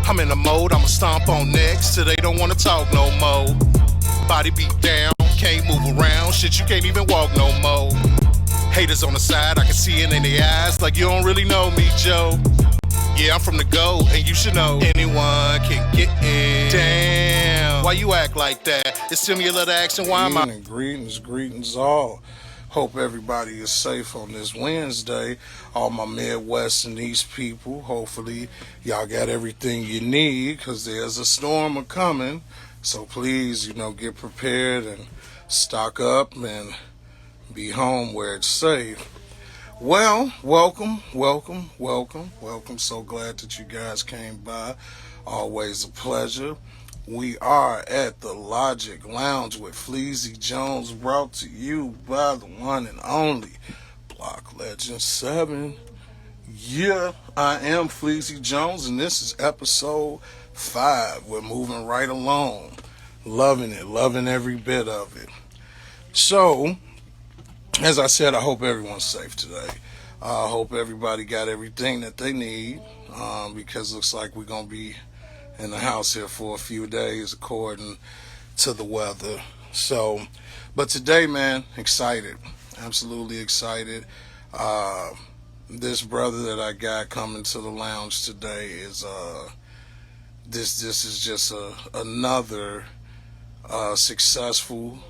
I'm in the mode, I'ma stomp on necks till they don't wanna talk no more. Body beat down, can't move around, shit you can't even walk no more. Haters on the side, I can see it in their eyes, like you don't really know me, Joe. Yeah, I'm from the go, and you should know anyone can get in. Damn, why you act like that? It's similar to action, why am I? Greetings all. Hope everybody is safe on this Wednesday. All my Midwest and East people, hopefully y'all got everything you need, because there's a storm a-coming. So please, get prepared and stock up and be home where it's safe. Well, welcome. So glad that you guys came by. Always a pleasure. We are at the Logic Lounge with Fleezy Jones, brought to you by the one and only Block Legend 7. Yeah, I am Fleezy Jones, and this is episode 5. We're moving right along. Loving it, loving every bit of it. So, as I said, I hope everyone's safe today. I hope everybody got everything that they need, because it looks like we're going to be in the house here for a few days according to the weather. So, but today, man, excited. Absolutely excited. This brother that I got coming to the lounge today is, this is just another successful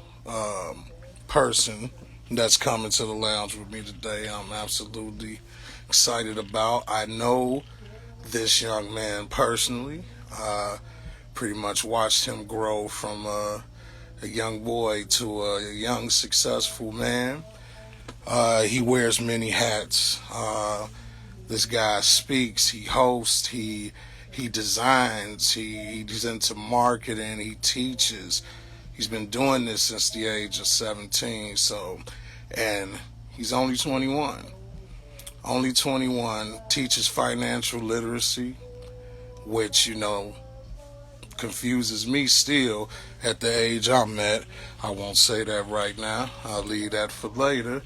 person that's coming to the lounge with me today. I'm absolutely excited about. I know this young man personally. Pretty much watched him grow from a young boy to a young successful man. He wears many hats. This guy speaks, he hosts, he designs, he's into marketing, he teaches. He's been doing this since the age of 17, and he's only 21. Only 21, teaches financial literacy, which, confuses me still at the age I'm at. I won't say that right now. I'll leave that for later.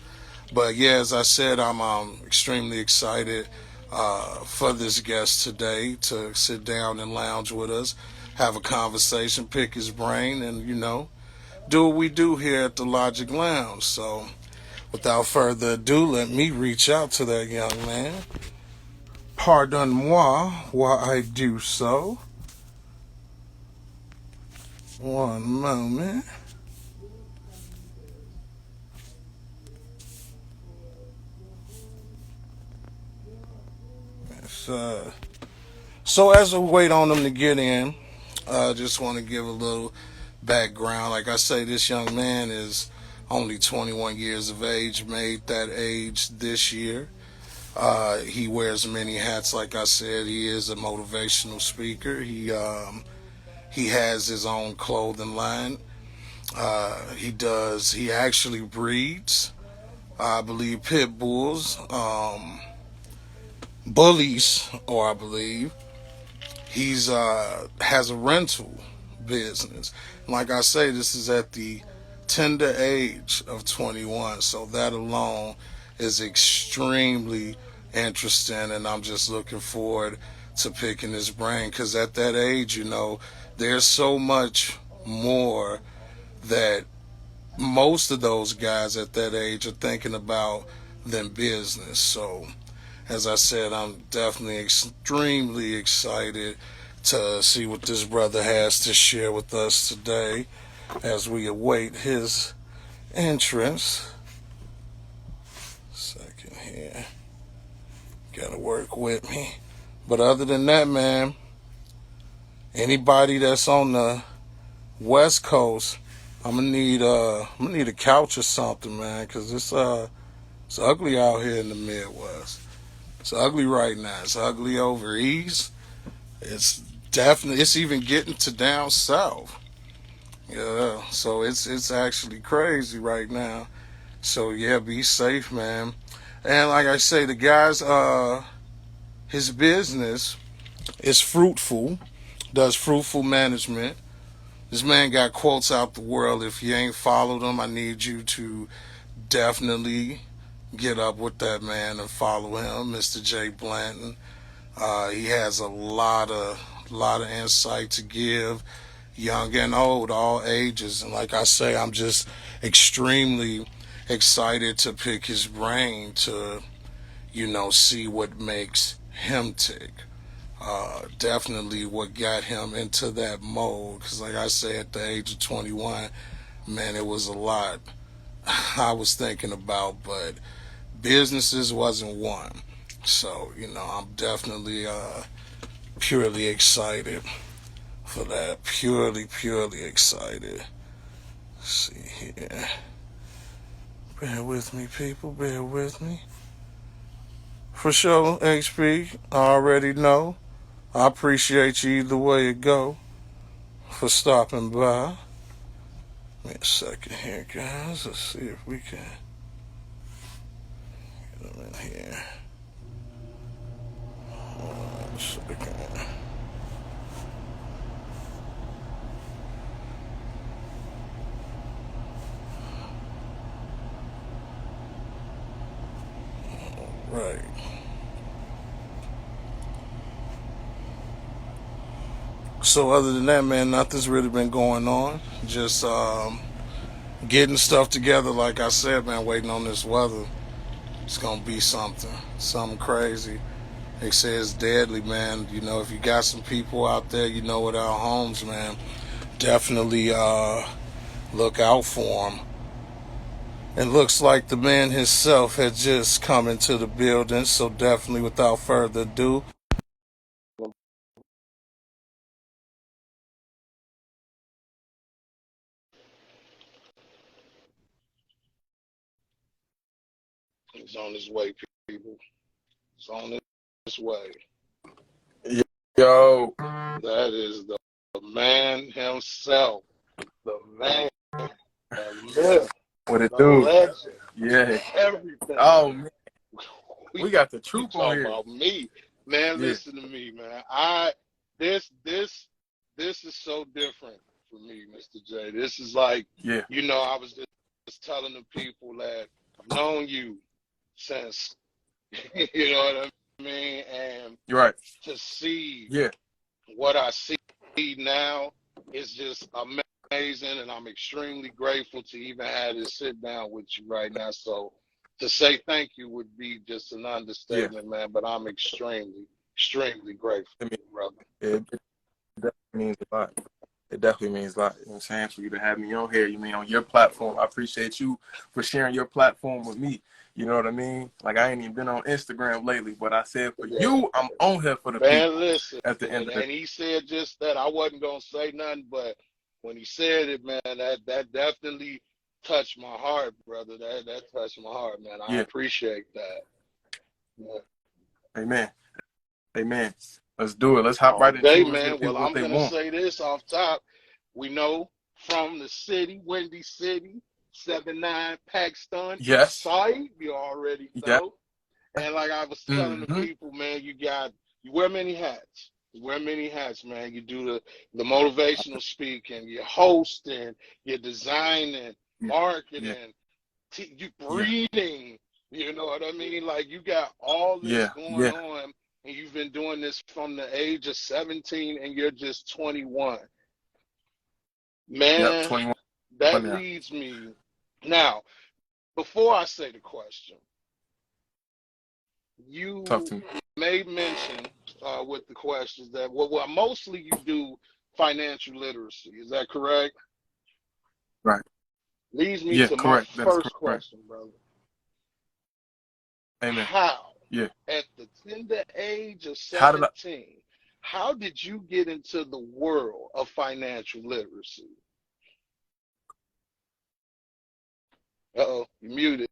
But yeah, as I said, I'm extremely excited for this guest today to sit down and lounge with us, have a conversation, pick his brain, and, do what we do here at the Logic Lounge. So without further ado, let me reach out to that young man. Pardon-moi while I do so. One moment. So as we wait on them to get in, I just want to give a little background. Like I say, this young man is only 21 years of age, made that age this year. He wears many hats. Like I said, he is a motivational speaker. He has his own clothing line. He actually breeds, I believe, pit bulls, bullies, or I believe. He's has a rental business. Like I say, this is at the tender age of 21, so that alone is extremely interesting, and I'm just looking forward to picking his brain, because at that age, there's so much more that most of those guys at that age are thinking about than business. So, as I said, I'm definitely extremely excited to see what this brother has to share with us today as we await his entrance. Second here. Gotta work with me. But other than that, man, anybody that's on the West Coast, I'm gonna need a couch or something, man, because it's ugly out here in the Midwest. It's ugly right now. It's ugly over east. It's even getting to down south. Yeah, so it's actually crazy right now. So yeah, be safe, man. And like I say, the guy's his business is fruitful, does fruitful management. This man got quotes out the world. If you ain't followed him, I need you to definitely get up with that man and follow him, Mr J Blanton. He has a lot of a lot of insight to give, young and old, all ages. And like I say, I'm just extremely excited to pick his brain to, see what makes him tick. Definitely what got him into that mode. Because, like I said, at the age of 21, man, it was a lot I was thinking about, but businesses wasn't one. So, I'm definitely purely excited for that. Purely excited. Let's see here. Bear with me, people. Bear with me. For sure, HP. I already know. I appreciate you either way it go for stopping by. Give me a second here, guys. Let's see if we can get them in here. One second. Right. So other than that, man, nothing's really been going on. Just getting stuff together. Like I said, man, waiting on this weather. It's gonna be something crazy. They say it's deadly, man. If you got some people out there, with our homes, man, definitely look out for them. It looks like the man himself had just come into the building, so definitely without further ado, he's on his way, people. He's on his way. Yo, That is the man himself. The man. The myth. what it The do? legend. Yeah. Everything. Oh man, we got the troop on talking here. about me. Man, Yeah. listen to me, man. This is so different for me, Mr. J. This is like, Yeah. I was just telling the people that I've known you since, you know what I mean? And You're right. to see Yeah. what I see now is just amazing, and I'm extremely grateful to even have this sit down with you right now. So to say thank you would be just an understatement, man, but I'm extremely grateful, I mean, brother. it definitely means a lot. It definitely means a lot. You know what I'm saying? For you to have me on here, you mean on your platform. I appreciate you for sharing your platform with me. You know what I mean? Like, I ain't even been on Instagram lately, but I said for you, I'm on here for the Man, people. listen, At the end of and he said just that. I wasn't gonna say nothing, but when he said it, man, that definitely touched my heart, brother. That touched my heart, man. I Yeah. appreciate that. Yeah. Amen. Amen. Let's do it. Let's hop right into it. Let's give Man. people Well, what I'm they gonna want. say this off top. We know from the city, Windy City, 7-9 Paxton, East Yes. Side. You already Yeah. know. And like I was telling the Mm-hmm. people, man, you wear many hats. You wear many hats, man. You do the motivational speaking, you're hosting, you're designing, Yeah. marketing, you Yeah. breeding. You know what I mean? Like you got all this Yeah. going Yeah. on, and you've been doing this from the age of 17, and you're just 21. Yep. Man, 21 that now. leads me now. Before I say the question, Talk you to me. made mention with the questions that well, mostly you do financial literacy. Is that correct? Right. Leads me Yeah. to my Correct. That is first correct. question, brother. Amen. How, Yeah. at the tender age of How did I? 17, how did you get into the world of financial literacy? Uh-oh, you muted.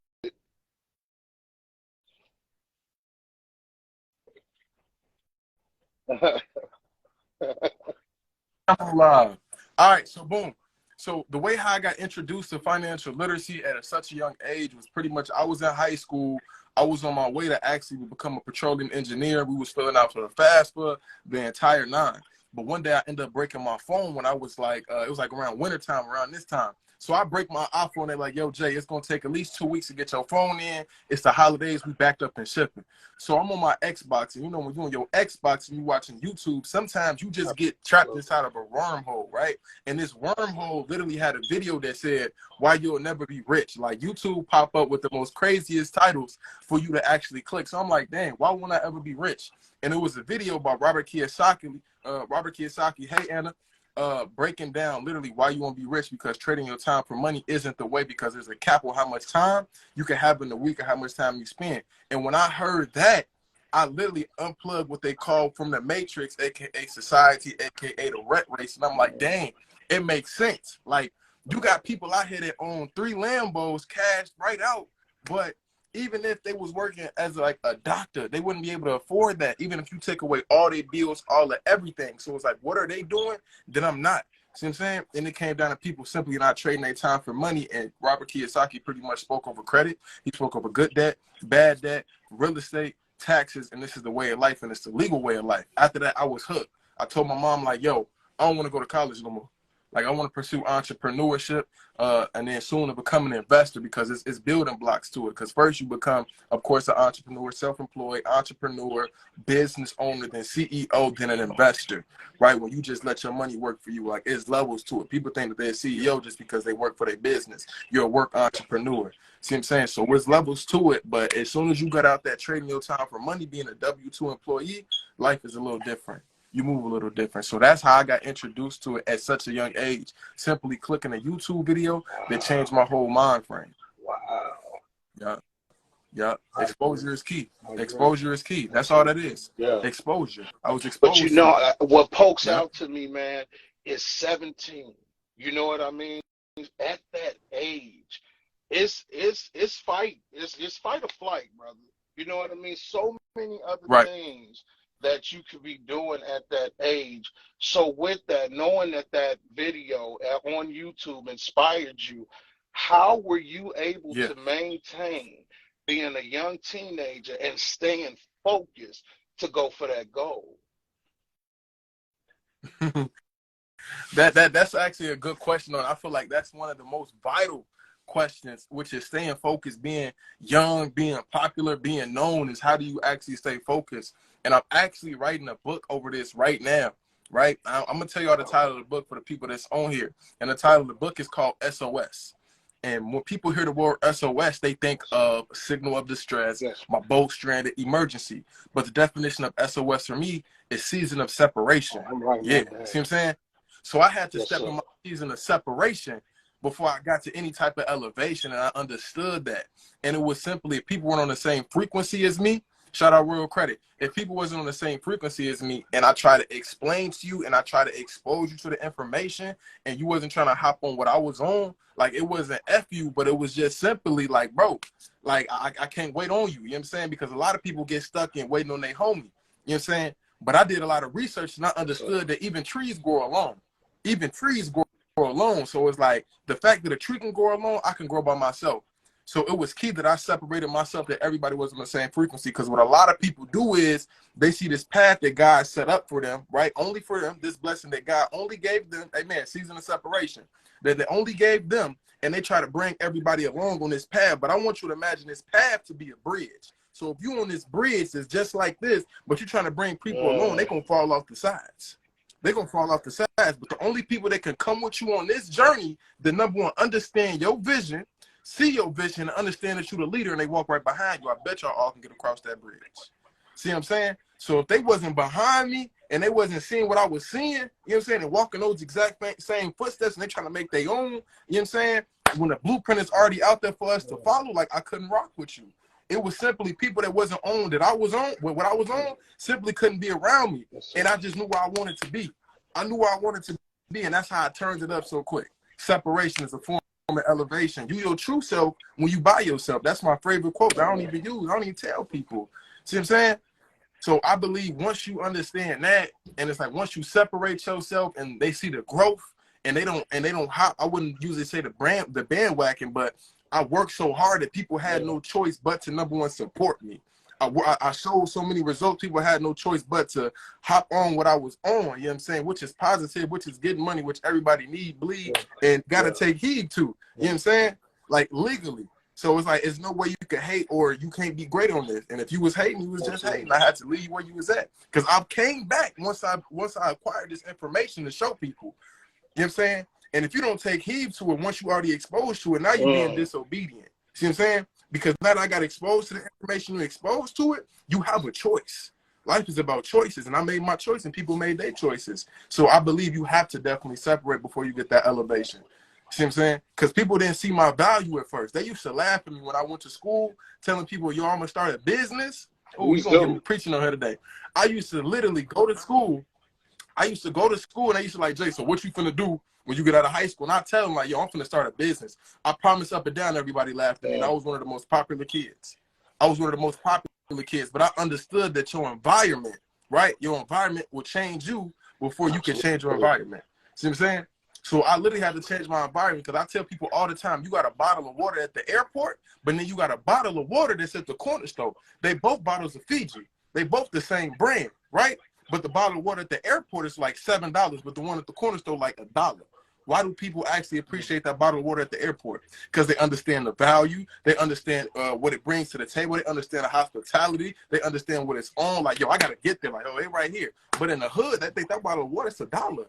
I'm live. All right. So boom. So the way how I got introduced to financial literacy at such a young age was pretty much I was in high school. I was on my way to actually become a petroleum engineer. We was filling out for the FAFSA, the entire nine. But one day I ended up breaking my phone when I was like, it was like around wintertime, around this time. So I break my offer on it like, yo, Jay, it's going to take at least 2 weeks to get your phone in. It's the holidays. We backed up in shipping. So I'm on my Xbox. And, you know, when you're on your Xbox and you watching YouTube, sometimes you just get trapped inside of a wormhole, right? And this wormhole literally had a video that said, why you'll never be rich. Like, YouTube pop up with the most craziest titles for you to actually click. So I'm like, dang, why won't I ever be rich? And it was a video by Robert Kiyosaki. Hey, Anna. Breaking down literally why you won't be rich, because trading your time for money isn't the way, because there's a cap on how much time you can have in a week or how much time you spend. And when I heard that, I literally unplugged what they call from the Matrix, aka society, aka the rat race. And I'm like, dang, it makes sense. Like, you got people out here that own 3 Lambos cashed right out, but even if they was working as like a doctor, they wouldn't be able to afford that, even if you take away all their bills, all of everything. So it's like, what are they doing? Then I'm not. See what I'm saying? And it came down to people simply not trading their time for money. And Robert Kiyosaki pretty much spoke over credit. He spoke over good debt, bad debt, real estate, taxes, and this is the way of life, and it's the legal way of life. After that, I was hooked. I told my mom, like, yo, I don't want to go to college no more. Like, I want to pursue entrepreneurship, and then soon to become an investor, because it's building blocks to it. Because first you become, of course, an entrepreneur, self-employed entrepreneur, business owner, then CEO, then an investor, right? When you just let your money work for you, like, it's levels to it. People think that they're a CEO just because they work for their business. You're a work entrepreneur. See what I'm saying? So there's levels to it, but as soon as you got out there trading your time for money, being a W-2 employee, life is a little different. You move a little different. So that's how I got introduced to it at such a young age. Simply clicking a YouTube video that changed my whole mind frame. Wow. Yeah. Yeah. Exposure is key. Exposure is key. That's all that is. Yeah. Exposure. I was exposed. But you know, what pokes Yeah. out to me, man, is 17. You know what I mean? At that age, it's fight. It's fight or flight, brother. You know what I mean? So many other things that you could be doing at that age. So with that, knowing that that video on YouTube inspired you, how were you able to maintain being a young teenager and staying focused to go for that goal? That's actually a good question. I feel like that's one of the most vital questions, which is staying focused, being young, being popular, being known, is how do you actually stay focused? And I'm actually writing a book over this right now, right? I'm going to tell you all the title of the book for the people that's on here. And the title of the book is called SOS. And when people hear the word SOS, they think of signal of distress, my boat stranded, emergency. But the definition of SOS for me is season of separation. See what I'm saying? So I had to step in my season of separation before I got to any type of elevation, and I understood that. And it was simply, if people weren't on the same frequency as me, shout out Real Credit. If people wasn't on the same frequency as me, and I try to explain to you and I try to expose you to the information, and you wasn't trying to hop on what I was on, like, it wasn't F you, but it was just simply like, bro, like, I can't wait on you. You know what I'm saying? Because a lot of people get stuck in waiting on their homie. You know what I'm saying? But I did a lot of research, and I understood that even trees grow alone. Even trees grow alone. So it's like, the fact that a tree can grow alone, I can grow by myself. So it was key that I separated myself, that everybody was on the same frequency. Because what a lot of people do is they see this path that God set up for them, right? Only for them, this blessing that God only gave them, amen, season of separation, that they only gave them, and they try to bring everybody along on this path. But I want you to imagine this path to be a bridge. So if you on this bridge that's just like this, but you're trying to bring people along, they're going to fall off the sides. They're going to fall off the sides. But the only people that can come with you on this journey, the number one, understand your vision, see your vision, and understand that you're the leader, and they walk right behind you. I bet y'all all can get across that bridge. See what I'm saying? So if they wasn't behind me and they wasn't seeing what I was seeing, you know what I'm saying, and walking those exact same footsteps, and they trying to make their own, you know what I'm saying, when the blueprint is already out there for us to follow, like, I couldn't rock with you. It was simply people that wasn't on that I was on, what I was on, simply couldn't be around me. And I just knew where I wanted to be. I knew where I wanted to be, and that's how I turned it up so quick. Separation is a form of elevation. You your true self when you by yourself. That's my favorite quote. I don't even use. I don't even tell people. See what I'm saying? So I believe once you understand that, and it's like once you separate yourself and they see the growth, and they don't hop. I wouldn't usually say the bandwagon, but I worked so hard that people had no choice but to, number one, support me. I showed so many results, people had no choice but to hop on what I was on, you know what I'm saying, which is positive, which is getting money, which everybody need, bleed, and got to take heed to, you know what I'm saying, like legally. So it's like, there's no way you can hate or you can't be great on this. And if you was hating, you was just hating. I had to leave where you was at. Because I came back once I acquired this information to show people, you know what I'm saying? And if you don't take heed to it, once you already exposed to it, now you're being disobedient. See what I'm saying? Because now that I got exposed to the information, you're exposed to it, you have a choice. Life is about choices, and I made my choice, and people made their choices. So I believe you have to definitely separate before you get that elevation. See what I'm saying? Because people didn't see my value at first. They used to laugh at me when I went to school, telling people, yo, I'm going to start a business. Oh, you're going to get me preaching on here today. I used to literally go to school. And I used to like, Jay, so what you finna do when you get out of high school? And I tell them, like, yo, I'm finna start a business. I promise up and down, everybody laughed at me. And I was one of the most popular kids. But I understood that your environment, right? Your environment will change you before you can change your environment. See what I'm saying? So I literally had to change my environment, because I tell people all the time, you got a bottle of water at the airport, but then you got a bottle of water that's at the corner store. They both bottles of Fiji. They both the same brand, right? But the bottle of water at the airport is like $7, but the one at the corner store like $1. Why do people actually appreciate that bottle of water at the airport? Because they understand the value. They understand what it brings to the table. They understand the hospitality. They understand what it's on. Like, yo, I got to get there. Like, oh, they right here. But in the hood, they think that bottle of water is $1.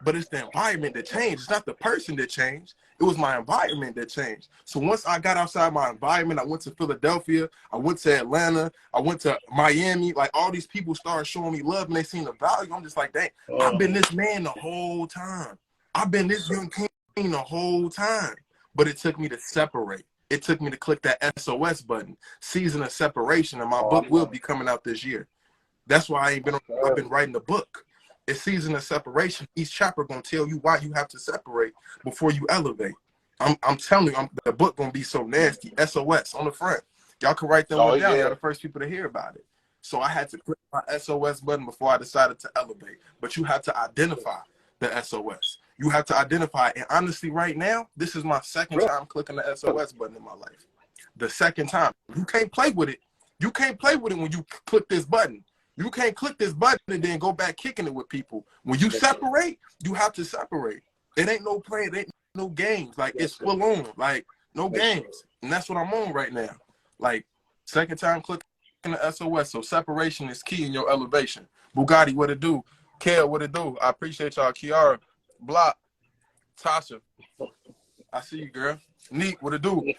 But it's the environment that changed. It's not the person that changed. It was my environment that changed. So once I got outside my environment, I went to Philadelphia, I went to Atlanta, I went to Miami. Like, all these people started showing me love, and they seen the value. I'm just like, dang, I've been this man the whole time. I've been this young king the whole time. But it took me to separate. It took me to click that SOS button, season of separation, and my book will be coming out this year. That's why I've been writing the book. It's season of separation. Each chapter gonna tell you why you have to separate before you elevate. I'm telling you, the book gonna be so nasty. SOS on the front. Y'all can write that one down. Y'all the first people to hear about it. So I had to click my SOS button before I decided to elevate. But you have to identify the SOS. You have to identify. And honestly, right now, this is my second time clicking the SOS button in my life. The second time. You can't play with it. You can't play with it when you click this button. You can't click this button and then go back kicking it with people. When you separate, you have to separate. It ain't no play. It ain't no games. Like, it's full on. Like, no games. And that's what I'm on right now. Like, second time clicking the SOS. So separation is key in your elevation. Bugatti, what it do? Kale, what it do? I appreciate y'all. Kiara, Block, Tasha, I see you, girl. Neat, what it do?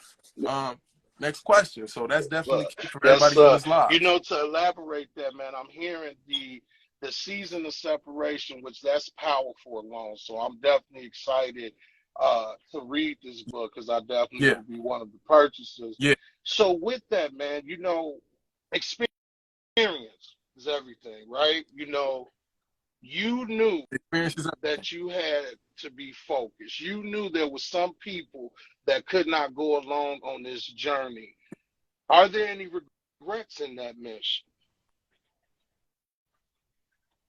Next question. So that's definitely key for everybody on this live. You know, to elaborate that, man, I'm hearing the season of separation, which that's powerful alone. So I'm definitely excited to read this book, because I definitely will be one of the purchasers. Yeah. So with that, man, you know, experience is everything, right? You know, you knew that you had to be focused. You knew there were some people that could not go along on this journey. Are there any regrets in that mission?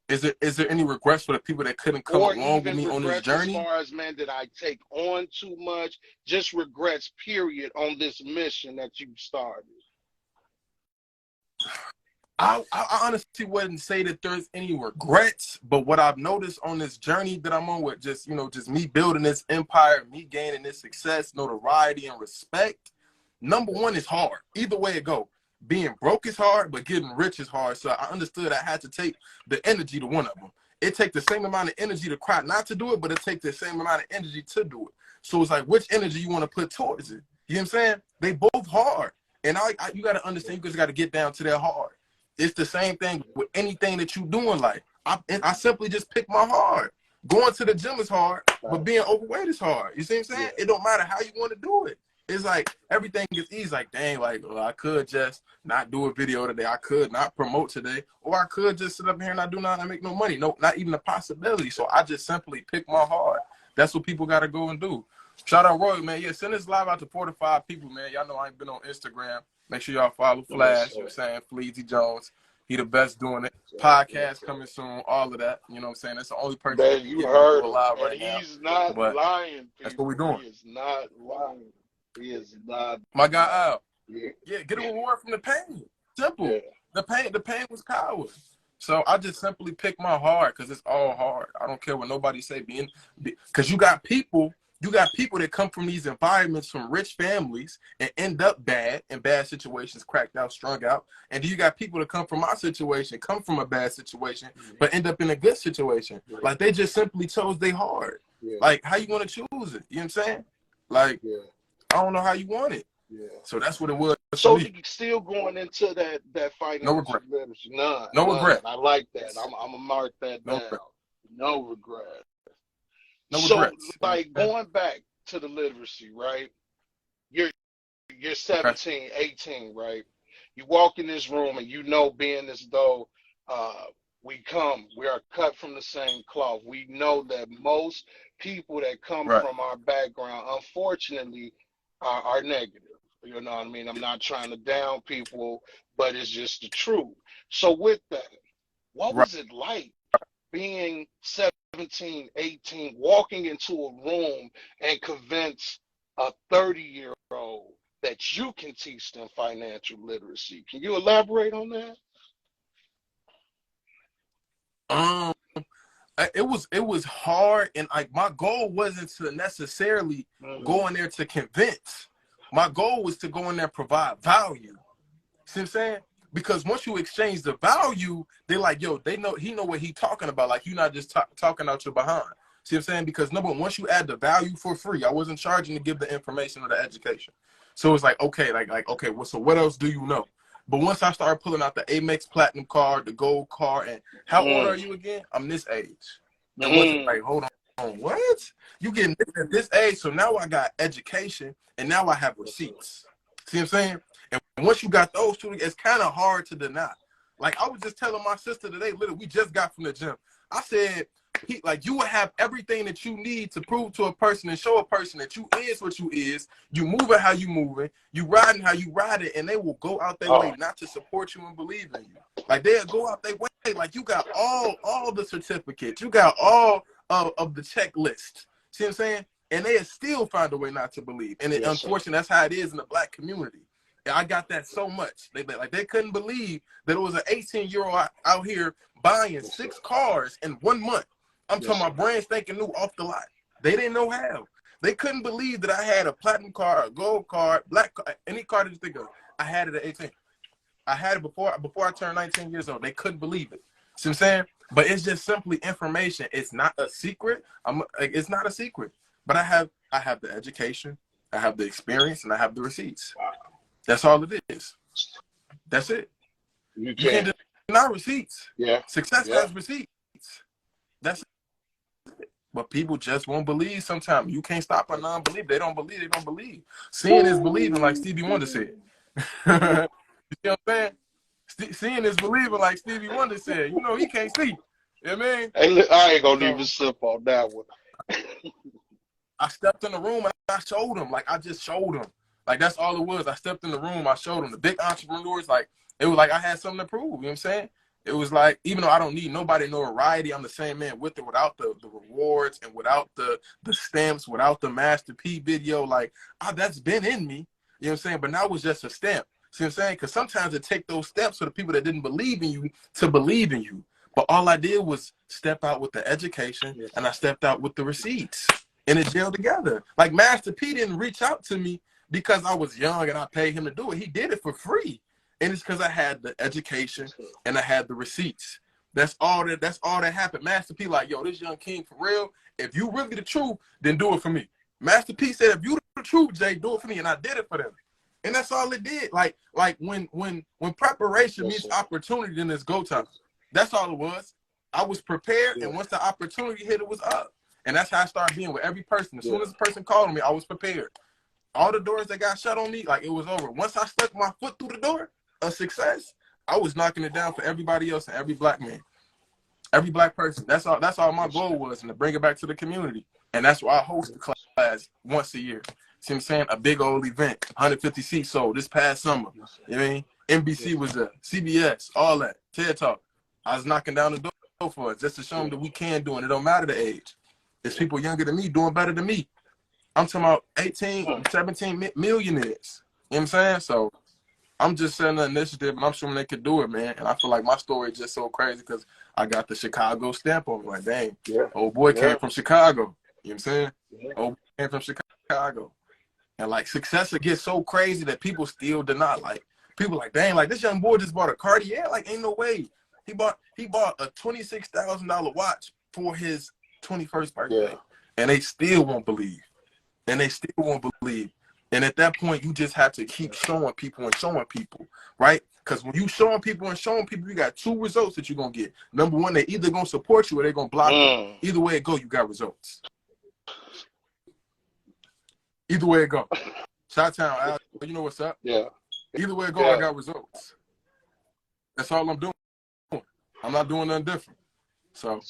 Is there any regrets for the people that couldn't come along with me on this journey? As far as, man, did I take on too much? Just regrets, period, on this mission that you started. I honestly wouldn't say that there's any regrets, but what I've noticed on this journey that I'm on with just me building this empire, me gaining this success, notoriety, and respect, number one is hard. Either way it go. Being broke is hard, but getting rich is hard. So I understood I had to take the energy to one of them. It takes the same amount of energy to cry not to do it, but it takes the same amount of energy to do it. So it's like, which energy you want to put towards it? You know what I'm saying? They both hard. And you got to understand, you just got to get down to that hard. It's the same thing with anything that you do in life. I simply just pick my hard. Going to the gym is hard, but being overweight is hard. You see what I'm saying? It don't matter how you want to do it. It's like everything is easy. Like, dang, like, well, I could just not do a video today. I could not promote today. Or I could just sit up here and not do nothing and make no money. No, not even a possibility. So I just simply pick my heart. That's what people got to go and do. Shout out Roy, man. Yeah, send this live out to 4 to 5 people, man. Y'all know I ain't been on Instagram. Make sure y'all follow Flash. You know what I'm saying? Fleezy Jones. He the best doing it. Podcast coming soon. All of that. You know what I'm saying? That's the only person that you heard alive right now. He's not lying. People. That's what we're doing. He is not lying. He is not. My guy Al. Yeah, get a reward from the pain. simple. Yeah. The pain was power. So I just simply pick my heart because it's all hard. I don't care what nobody say. Because you got people that come from these environments from rich families and end up bad in bad situations, cracked out, strung out. And then you got people that come from my situation, come from a bad situation, but end up in a good situation. Like they just simply chose their heart. Yeah. Like how you want to choose it? You know what I'm saying? Like I don't know how you want it. Yeah. So that's what it was. So you still going into that financial regret. literacy? None. No regret. I like that. I'm gonna mark that down. Regret. No regret. No so regrets. Like going back to the literacy, right? You're 17, 18, right? You walk in this room and you know, being as though we are cut from the same cloth. We know that most people that come from our background, unfortunately, are negative. You know what I mean? I'm not trying to down people, but it's just the truth. So with that, what was it like being 17, 18, walking into a room and convince a 30-year-old that you can teach them financial literacy? Can you elaborate on that? It was hard, and like my goal wasn't to necessarily go in there to convince. My goal was to go in there and provide value. See what I'm saying? Because once you exchange the value, they're like, yo, he know what he talking about. Like, you're not just talking out your behind. See what I'm saying? Because number one, once you add the value for free, I wasn't charging to give the information or the education. So it's like, okay, okay, well, so what else do you know? But once I started pulling out the Amex Platinum card, the gold card, and how old are you again? I'm this age. And once it's like, hold on, what? You getting at this age? So now I got education, and now I have receipts. See what I'm saying? And once you got those two, it's kind of hard to deny. Like I was just telling my sister today, literally, we just got from the gym. I said, you will have everything that you need to prove to a person and show a person that you is what you is. You moving how you moving. You riding how you riding, and they will go out their way not to support you and believe in you. Like they'll go out their way. Like you got all the certificates. You got all of the checklist. See what I'm saying? And they still find a way not to believe. And unfortunately, that's how it is in the black community. And I got that so much. They couldn't believe that it was an 18-year-old out here buying 6 cars in 1 month. I'm talking about brand spanking new off the lot. They didn't know how. They couldn't believe that I had a platinum card, a gold card, black card, any card that you think of. I had it at 18. I had it before I turned 19 years old. They couldn't believe it. See what I'm saying? But it's just simply information. It's not a secret. It's not a secret. But I have the education, I have the experience, and I have the receipts. Wow. That's all it is. That's it. You can't deny receipts. Yeah. Success has receipts. That's it. But people just won't believe sometimes. You can't stop a non-belief. They don't believe. They don't believe. Seeing is believing, like Stevie Wonder said. You see what I'm saying? Seeing is believing, like Stevie Wonder said. You know, he can't see. You know what I mean? Hey, look, I ain't going to even sip on that one. I stepped in the room and I showed them. Like, I just showed them. Like, that's all it was. I stepped in the room. I showed them. The big entrepreneurs, like, it was like I had something to prove. You know what I'm saying? It was like, even though I don't need nobody notoriety, I'm the same man with or without the rewards and without the stamps, without the Master P video. Like, that's been in me. You know what I'm saying? But now it's just a stamp. See what I'm saying? Because sometimes it take those steps for the people that didn't believe in you to believe in you. But all I did was step out with the education, and I stepped out with the receipts, and it gelled together. Like, Master P didn't reach out to me because I was young and I paid him to do it. He did it for free. And it's because I had the education and I had the receipts. That's all that happened. Master P like, yo, this young king for real. If you really the truth, then do it for me. Master P said, if you the truth, Jay, do it for me. And I did it for them. And that's all it did. Like when preparation meets opportunity, then it's go time. That's all it was. I was prepared, and once the opportunity hit, it was up. And that's how I started being with every person. As soon as the person called me, I was prepared. All the doors that got shut on me, like, it was over. Once I stuck my foot through the door of success, I was knocking it down for everybody else and every black man, every black person. That's all my goal was, and to bring it back to the community. And that's why I host the class once a year. See what I'm saying? A big old event, 150 seats sold this past summer. You know what I mean? NBC was there, CBS, all that, TED Talk. I was knocking down the door for us just to show them that we can do it. It don't matter the age. There's people younger than me doing better than me. I'm talking about 18, 17 millionaires. You know what I'm saying? So I'm just setting an initiative, and I'm sure they could do it, man. And I feel like my story is just so crazy because I got the Chicago stamp on me. Like, dang, old boy came from Chicago. You know what I'm saying? Old boy came from Chicago. And like success will get so crazy that people still deny. Like people like, dang, like this young boy just bought a Cartier. Like, ain't no way. He bought a $26,000 watch for his 21st birthday. And they still won't believe. And they still won't believe. And at that point, you just have to keep showing people, right? Because when you showing people, you got two results that you're going to get. Number one, they either going to support you or they're going to block you. Either way it go, you got results. Either way it go. Shot-town, Al, you know what's up? Yeah. Either way it go, I got results. That's all I'm doing. I'm not doing nothing different. So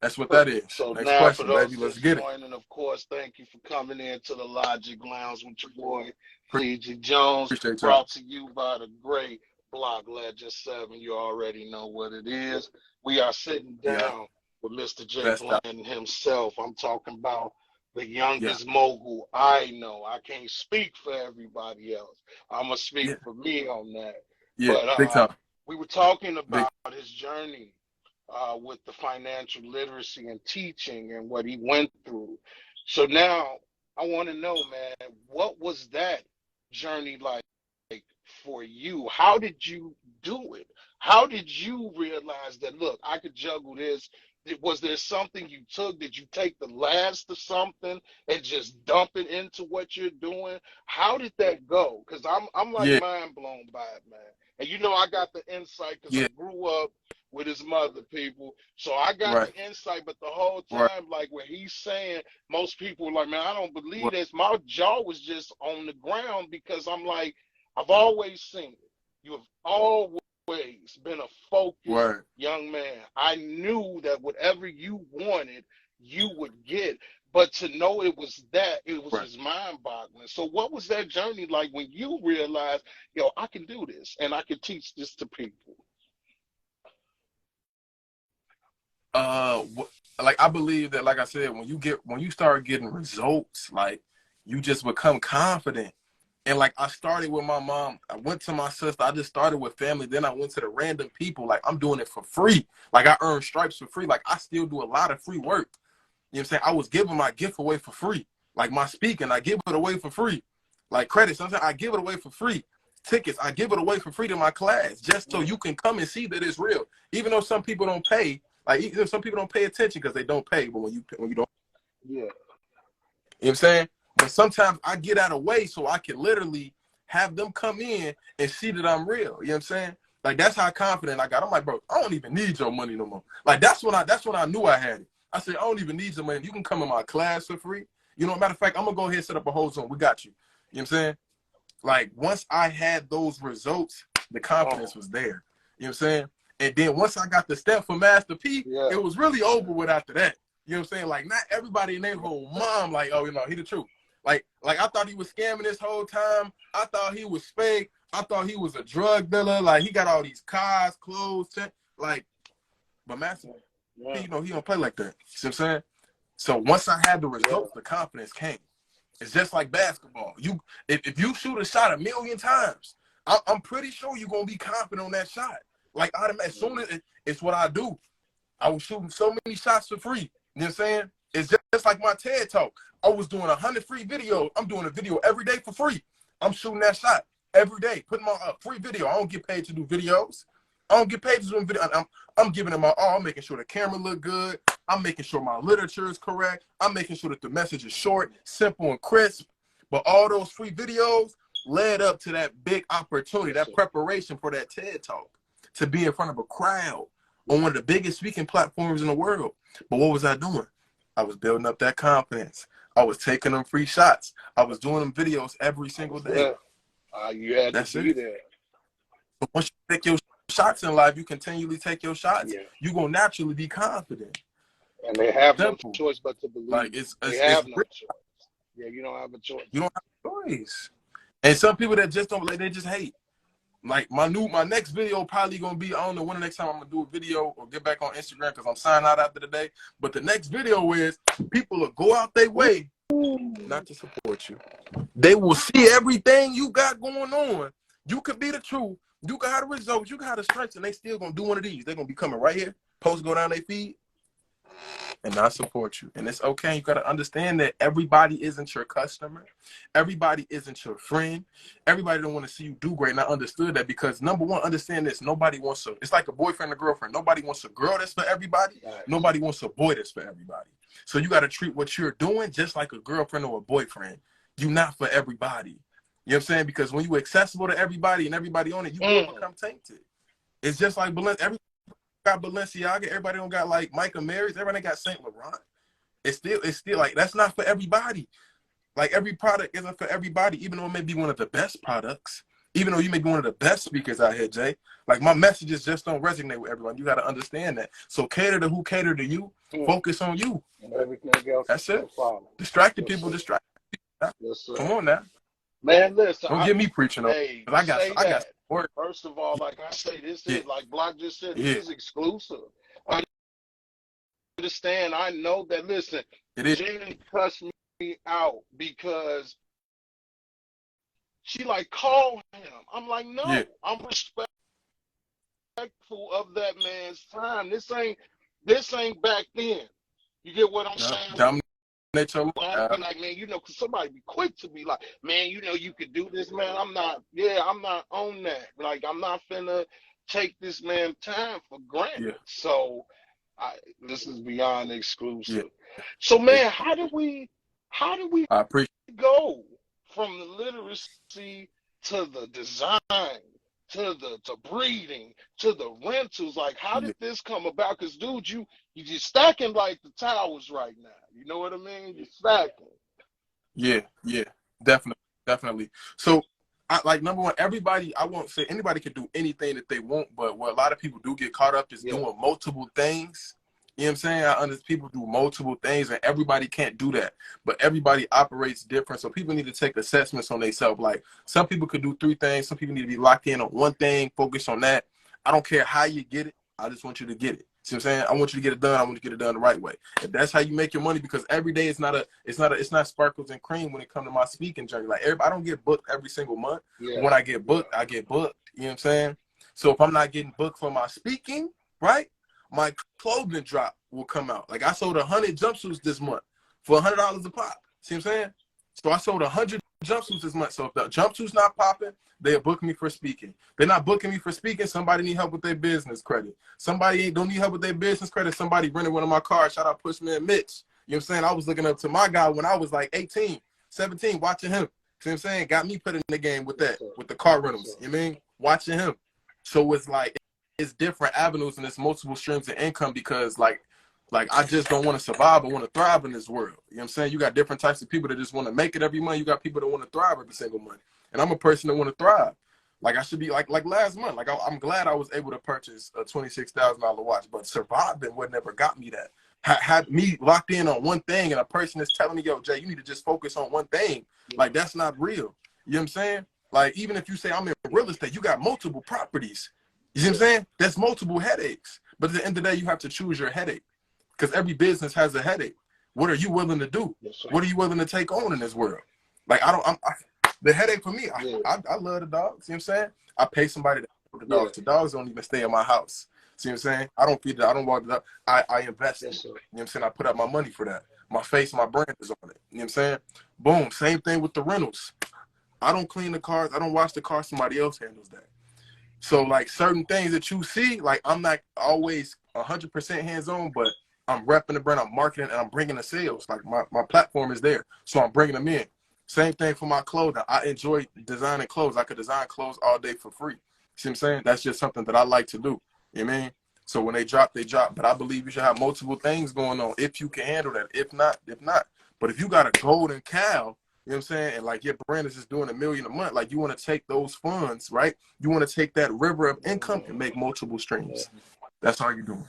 that's what that is. So next now question, for those baby. Let's get it. And of course, thank you for coming in to the Logic Lounge with your boy, Fleezy Jones, brought to you by the great Block Legend 7. You already know what it is. We are sitting down with Mr. J Blanton himself. I'm talking about the youngest mogul I know. I can't speak for everybody else. I'm going to speak for me on that. Big time. We were talking about his journey with the financial literacy and teaching and what he went through. So now I want to know, man, what was that journey like for you? How did you do it? How did you realize that, look, I could juggle this? Was there something you took? Did you take the last of something and just dump it into what you're doing? How did that go? Because I'm like mind blown by it, man. And you know I got the insight because I grew up with his mother, people. So I got the insight, but the whole time, like what he's saying, most people are like, man, I don't believe this. My jaw was just on the ground because I'm like, I've always seen it. You have always been a focused young man. I knew that whatever you wanted, you would get. But to know it was that, it was just mind-boggling. So what was that journey like when you realized, yo, I can do this and I can teach this to people? Like I believe that, like I said, when you start getting results, like you just become confident. And like I started with my mom, I went to my sister, I just started with family, then I went to the random people. Like I'm doing it for free. Like I earn stripes for free. Like I still do a lot of free work. You know what I'm saying? I was giving my gift away for free. Like my speaking, I give it away for free. Like credit, sometimes I give it away for free. Tickets, I give it away for free to my class, just so you can come and see that it's real. Even though some people don't pay, like even some people don't pay attention because they don't pay, but when you don't, you know what I'm saying? But sometimes I get out of way so I can literally have them come in and see that I'm real. You know what I'm saying? Like that's how confident I got. I'm like, bro, I don't even need your money no more. Like that's when I knew I had it. I said, I don't even need your money. You can come in my class for free. You know, matter of fact, I'm gonna go ahead and set up a whole zone. We got you. You know what I'm saying? Like once I had those results, the confidence was there. You know what I'm saying? And then once I got the step for Master P, it was really over with after that. You know what I'm saying? Like not everybody in their whole mom, like, oh, you know, he the truth. Like I thought he was scamming this whole time. I thought he was fake. I thought he was a drug dealer. Like he got all these cars, clothes, like, but Master P, you know, he don't play like that. You see what I'm saying? So once I had the results, the confidence came. It's just like basketball. If you shoot a shot 1,000,000 times, I'm pretty sure you're gonna be confident on that shot. Like as soon as it's what I do. I was shooting so many shots for free. You know what I'm saying? It's just like my TED Talk. I was doing 100 free videos. I'm doing a video every day for free. I'm shooting that shot every day, putting my free video. I don't get paid to do videos. I don't get paid to do video. I'm giving it my all. I'm making sure the camera look good. I'm making sure my literature is correct. I'm making sure that the message is short, simple, and crisp. But all those free videos led up to that big opportunity, that preparation for that TED Talk, to be in front of a crowd on one of the biggest speaking platforms in the world. But what was I doing? I was building up that confidence. I was taking them free shots. I was doing them videos every single day. You had to be there. But once you take your shots in life, you continually take your shots, you're going to naturally be confident. And they have no choice but to believe. Like they have no choice. Yeah, you don't have a choice. You don't have a choice. And some people that just don't, like, they just hate. Like my next video probably gonna be, I don't know when the next time I'm gonna do a video or get back on Instagram because I'm signing out after the day. But the next video is people will go out their way not to support you. They will see everything you got going on, You could be the truth. You can have the results. You can have the strengths, and they still gonna do one of these. They're gonna be coming right here. Post go down their feed, and not support you. And it's okay. You got to understand that everybody isn't your customer. Everybody isn't your friend. Everybody don't want to see you do great. And I understood that because, number one, understand this. Nobody wants a, it's like a boyfriend or girlfriend. Nobody wants a girl that's for everybody. Nobody wants a boy that's for everybody. So you got to treat what you're doing just like a girlfriend or a boyfriend. You're not for everybody. You know what I'm saying? Because when you're accessible to everybody and everybody on it, you will become tainted. It's just like everybody got Balenciaga, everybody don't got like Micah Marys, everybody got Saint Laurent. It's still like that's not for everybody. Like every product isn't for everybody, even though it may be one of the best products, even though you may be one of the best speakers out here, Jay. Like my messages just don't resonate with everyone. You got to understand that. So cater to who cater to you. Focus on you. And everything else. That's it. Distracted people, distract. Yes, Come on now. Man, listen. Don't get me preaching on. Hey, I got support. First of all, like I say, this is like Block just said, this is exclusive. I understand. I know that. Listen, Jenny cussed me out because she like called him. I'm like, no, I'm respectful of that man's time. This ain't back then. You get what I'm saying? I'm like, man, you know, cause somebody be quick to be like, man, you know, you could do this, man. I'm not on that. Like, I'm not finna take this man's time for granted. So, this is beyond exclusive. So, man, how do we go from the literacy to the design to the breeding to the rentals? Like, how did this come about? Because, dude, you just stacking like the towers right now. You know what I mean? You're stacking. Yeah, definitely. So, like, number one, everybody, I won't say anybody can do anything that they want, but what a lot of people do get caught up is doing multiple things. You know what I'm saying? I understand people do multiple things, and everybody can't do that. But everybody operates different, so people need to take assessments on themselves. Like, some people could do 3 things. Some people need to be locked in on one thing, focus on that. I don't care how you get it. I just want you to get it. See what I'm saying? I want you to get it done. I want you to get it done the right way. If that's how you make your money, because every day it's not sparkles and cream when it comes to my speaking journey. Like, I don't get booked every single month. When I get booked, I get booked. You know what I'm saying? So if I'm not getting booked for my speaking, right, my clothing drop will come out. Like, I sold 100 jumpsuits this month for $100 a pop. See what I'm saying? So I sold 100 jumpsuits this month. So if the jumpsuit's not popping, they'll book me for speaking. They're not booking me for speaking. Somebody need help with their business credit. Somebody don't need help with their business credit. Somebody rented one of my cars. Shout out Pushman Mitch. You know what I'm saying? I was looking up to my guy when I was like 18, 17, watching him. See what I'm saying? Got me put in the game with that, with the car rentals. You know what I mean? Watching him. So it's like, it's different avenues and it's multiple streams of income because like I just don't want to survive. I want to thrive in this world. You know what I'm saying? You got different types of people that just want to make it every month. You got people that want to thrive every single month. And I'm a person that want to thrive. Like, I should be like last month. Like, I'm glad I was able to purchase a $26,000 watch, but surviving would never got me that. Had me locked in on one thing and a person is telling me, yo, Jay, you need to just focus on one thing. Like, that's not real. You know what I'm saying? Like, even if you say I'm in real estate, you got multiple properties. You see what I'm saying? That's multiple headaches. But at the end of the day, you have to choose your headache because every business has a headache. What are you willing to do? What are you willing to take on in this world? Like, the headache for me, I love the dogs. You know what I'm saying? I pay somebody to put the dogs. The dogs don't even stay in my house. See what I'm saying? I don't feed it. I don't walk it up. I invest in it. You know what I'm saying? I put up my money for that. My face, my brand is on it. You know what I'm saying? Boom. Same thing with the rentals. I don't clean the cars. I don't wash the car. Somebody else handles that. So, like, certain things that you see, like, I'm not always 100% hands-on, but I'm repping the brand, I'm marketing, and I'm bringing the sales. Like, my platform is there, so I'm bringing them in. Same thing for my clothing. I enjoy designing clothes. I could design clothes all day for free. See what I'm saying? That's just something that I like to do. You know what I mean? So when they drop, they drop. But I believe you should have multiple things going on if you can handle that. If not. But if you got a golden cow, you know what I'm saying? And like your brand is just doing $1 million a month. Like you want to take those funds, right? You want to take that river of income and make multiple streams. That's how you do it.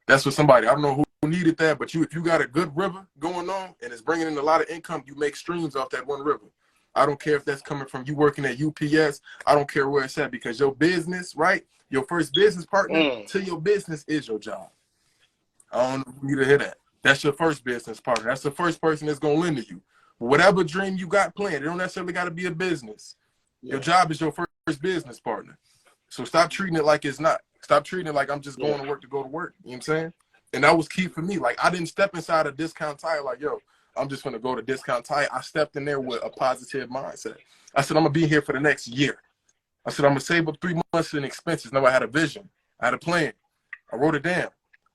That's what somebody, I don't know who needed that, but if you got a good river going on and it's bringing in a lot of income, you make streams off that one river. I don't care if that's coming from you working at UPS. I don't care where it's at because your business, right? Your first business partner to your business is your job. I don't know if you need to hear that. That's your first business partner. That's the first person that's going to lend to you. Whatever dream you got planned, it don't necessarily got to be a business. Your job is your first business partner. So stop treating it like it's not. Stop treating it like I'm just going to work to go to work. You know what I'm saying? And that was key for me. Like, I didn't step inside a Discount Tire like, yo, I'm just going to go to Discount Tire. I stepped in there with a positive mindset. I said, I'm going to be here for the next year. I said, I'm going to save up 3 months in expenses. Now I had a vision. I had a plan. I wrote it down.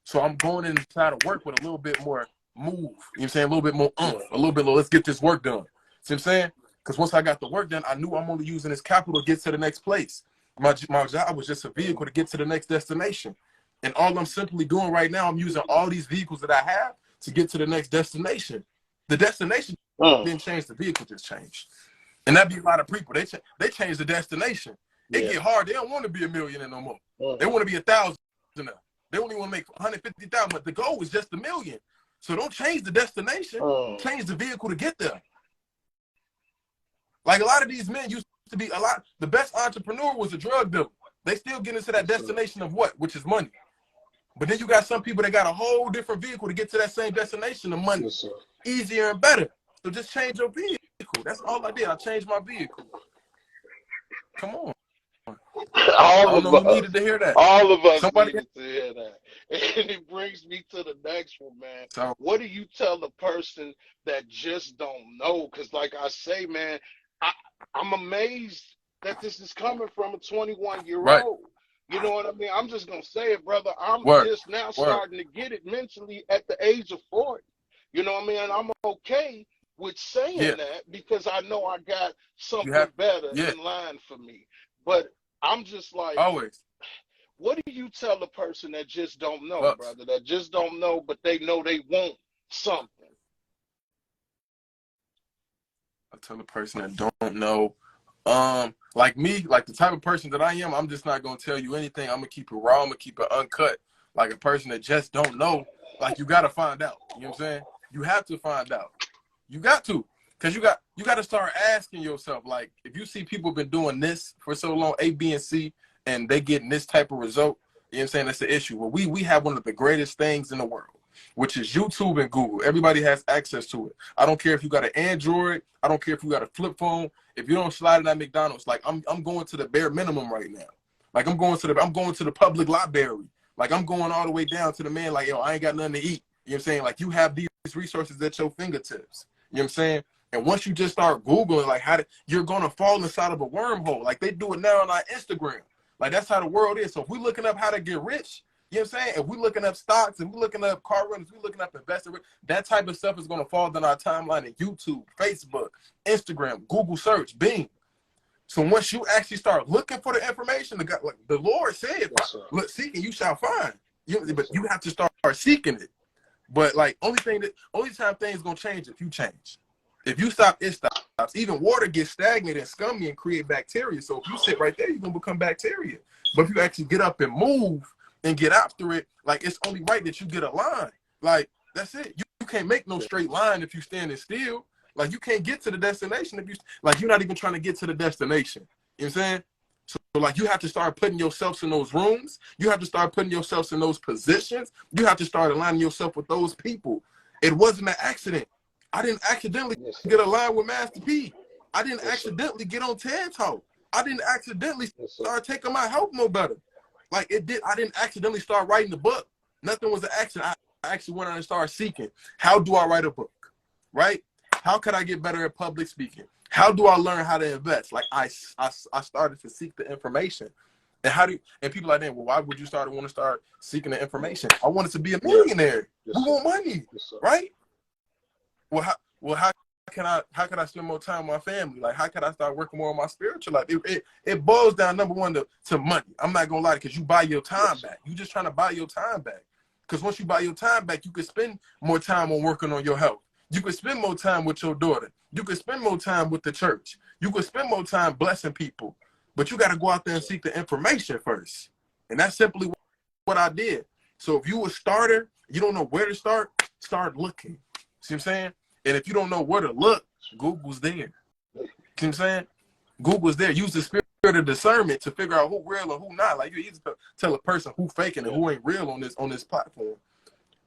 So I'm going inside of work with a little bit more move. You know what I'm saying? A little bit more a little bit more, let's get this work done. See what I'm saying? Because once I got the work done, I knew I'm only using this capital to get to the next place. My job was just a vehicle to get to the next destination. And all I'm simply doing right now, I'm using all these vehicles that I have to get to the next destination. The destination didn't change, the vehicle just changed. And that'd be a lot of people. They change the destination. It get hard. They don't want to be a millionaire no more. They want to be 1,000 now. They only want to make 150,000, but the goal is just 1 million. So don't change the destination. Change the vehicle to get there. Like, a lot of these men used to be the best entrepreneur was a drug dealer. They still get into that destination of what? Which is money. But then you got some people that got a whole different vehicle to get to that same destination of money. Easier and better. So just change your vehicle. That's all I did. I changed my vehicle. Come on. All of us needed to hear that. All of us Somebody needed to hear that. And it brings me to the next one, man. So, what do you tell a person that just don't know? Because like I say, man, I'm amazed that this is coming from a 21-year-old. Right. You know what I mean? I'm just going to say it, brother. I'm just now starting to get it mentally at the age of 40. You know what I mean? And I'm okay with saying that because I know I got something better in line for me. But I'm just like, always. What do you tell a person that just don't know, brother? That just don't know, but they know they want something. I tell a person that don't know, like me, like the type of person that I am, I'm just not gonna tell you anything. I'm gonna keep it raw. I'm gonna keep it uncut. Like a person that just don't know, like you gotta find out. You know what I'm saying? You have to find out. You got to, because you got to start asking yourself, like, if you see people been doing this for so long, A, B, and C, and they getting this type of result, you know what I'm saying? That's the issue. Well, we have one of the greatest things in the world, which is YouTube and Google. Everybody has access to it. I don't care if you got an Android. I don't care if you got a flip phone. If you don't slide it at McDonald's, like I'm going to the bare minimum right now. Like I'm going to the public library. Like I'm going all the way down to the man, like, yo, I ain't got nothing to eat. You know what I'm saying? Like you have these resources at your fingertips. You know what I'm saying? And once you just start Googling, like you're gonna fall inside of a wormhole. Like they do it now on our Instagram. Like that's how the world is. So if we're looking up how to get rich, you know what I'm saying? If we're looking up stocks, if we're looking up car runs, if we're looking up investing, that type of stuff is gonna fall down our timeline in YouTube, Facebook, Instagram, Google search, Bing. So once you actually start looking for the information, the Lord said, look, seek and you shall find. But you have to start seeking it. But like only time things gonna change if you change. If you stop, it stops. Even water gets stagnant and scummy and create bacteria. So if you sit right there, you're gonna become bacteria. But if you actually get up and move and get after it, like it's only right that you get a line. Like that's it. You can't make no straight line if you standing still. Like you can't get to the destination if you're not even trying to get to the destination. You know what I'm saying? So like you have to start putting yourselves in those rooms. You have to start putting yourselves in those positions. You have to start aligning yourself with those people. It wasn't an accident. I didn't accidentally get aligned with Master P. I didn't accidentally get on TED Talk. I didn't accidentally start taking my health more better. Like it did. I didn't accidentally start writing the book. Nothing was an accident. I actually went out and started seeking. How do I write a book? Right? How could I get better at public speaking? How do I learn how to invest? Like I started to seek the information. And people like that, well, why would you want to start seeking the information? I wanted to be a millionaire. We want money, right? Well, how can I spend more time with my family? Like, how can I start working more on my spiritual life? It boils down, number one, to money. I'm not gonna lie, because you buy your time back. You just trying to buy your time back. Because once you buy your time back, you can spend more time on working on your health. You could spend more time with your daughter. You could spend more time with the church. You could spend more time blessing people. But you got to go out there and seek the information first. And that's simply what I did. So if you a starter, you don't know where to start looking. See what I'm saying? And if you don't know where to look, Google's there. See what I'm saying? Google's there. Use the spirit of discernment to figure out who real and who not. Like you easy to tell a person who faking and who ain't real on this platform.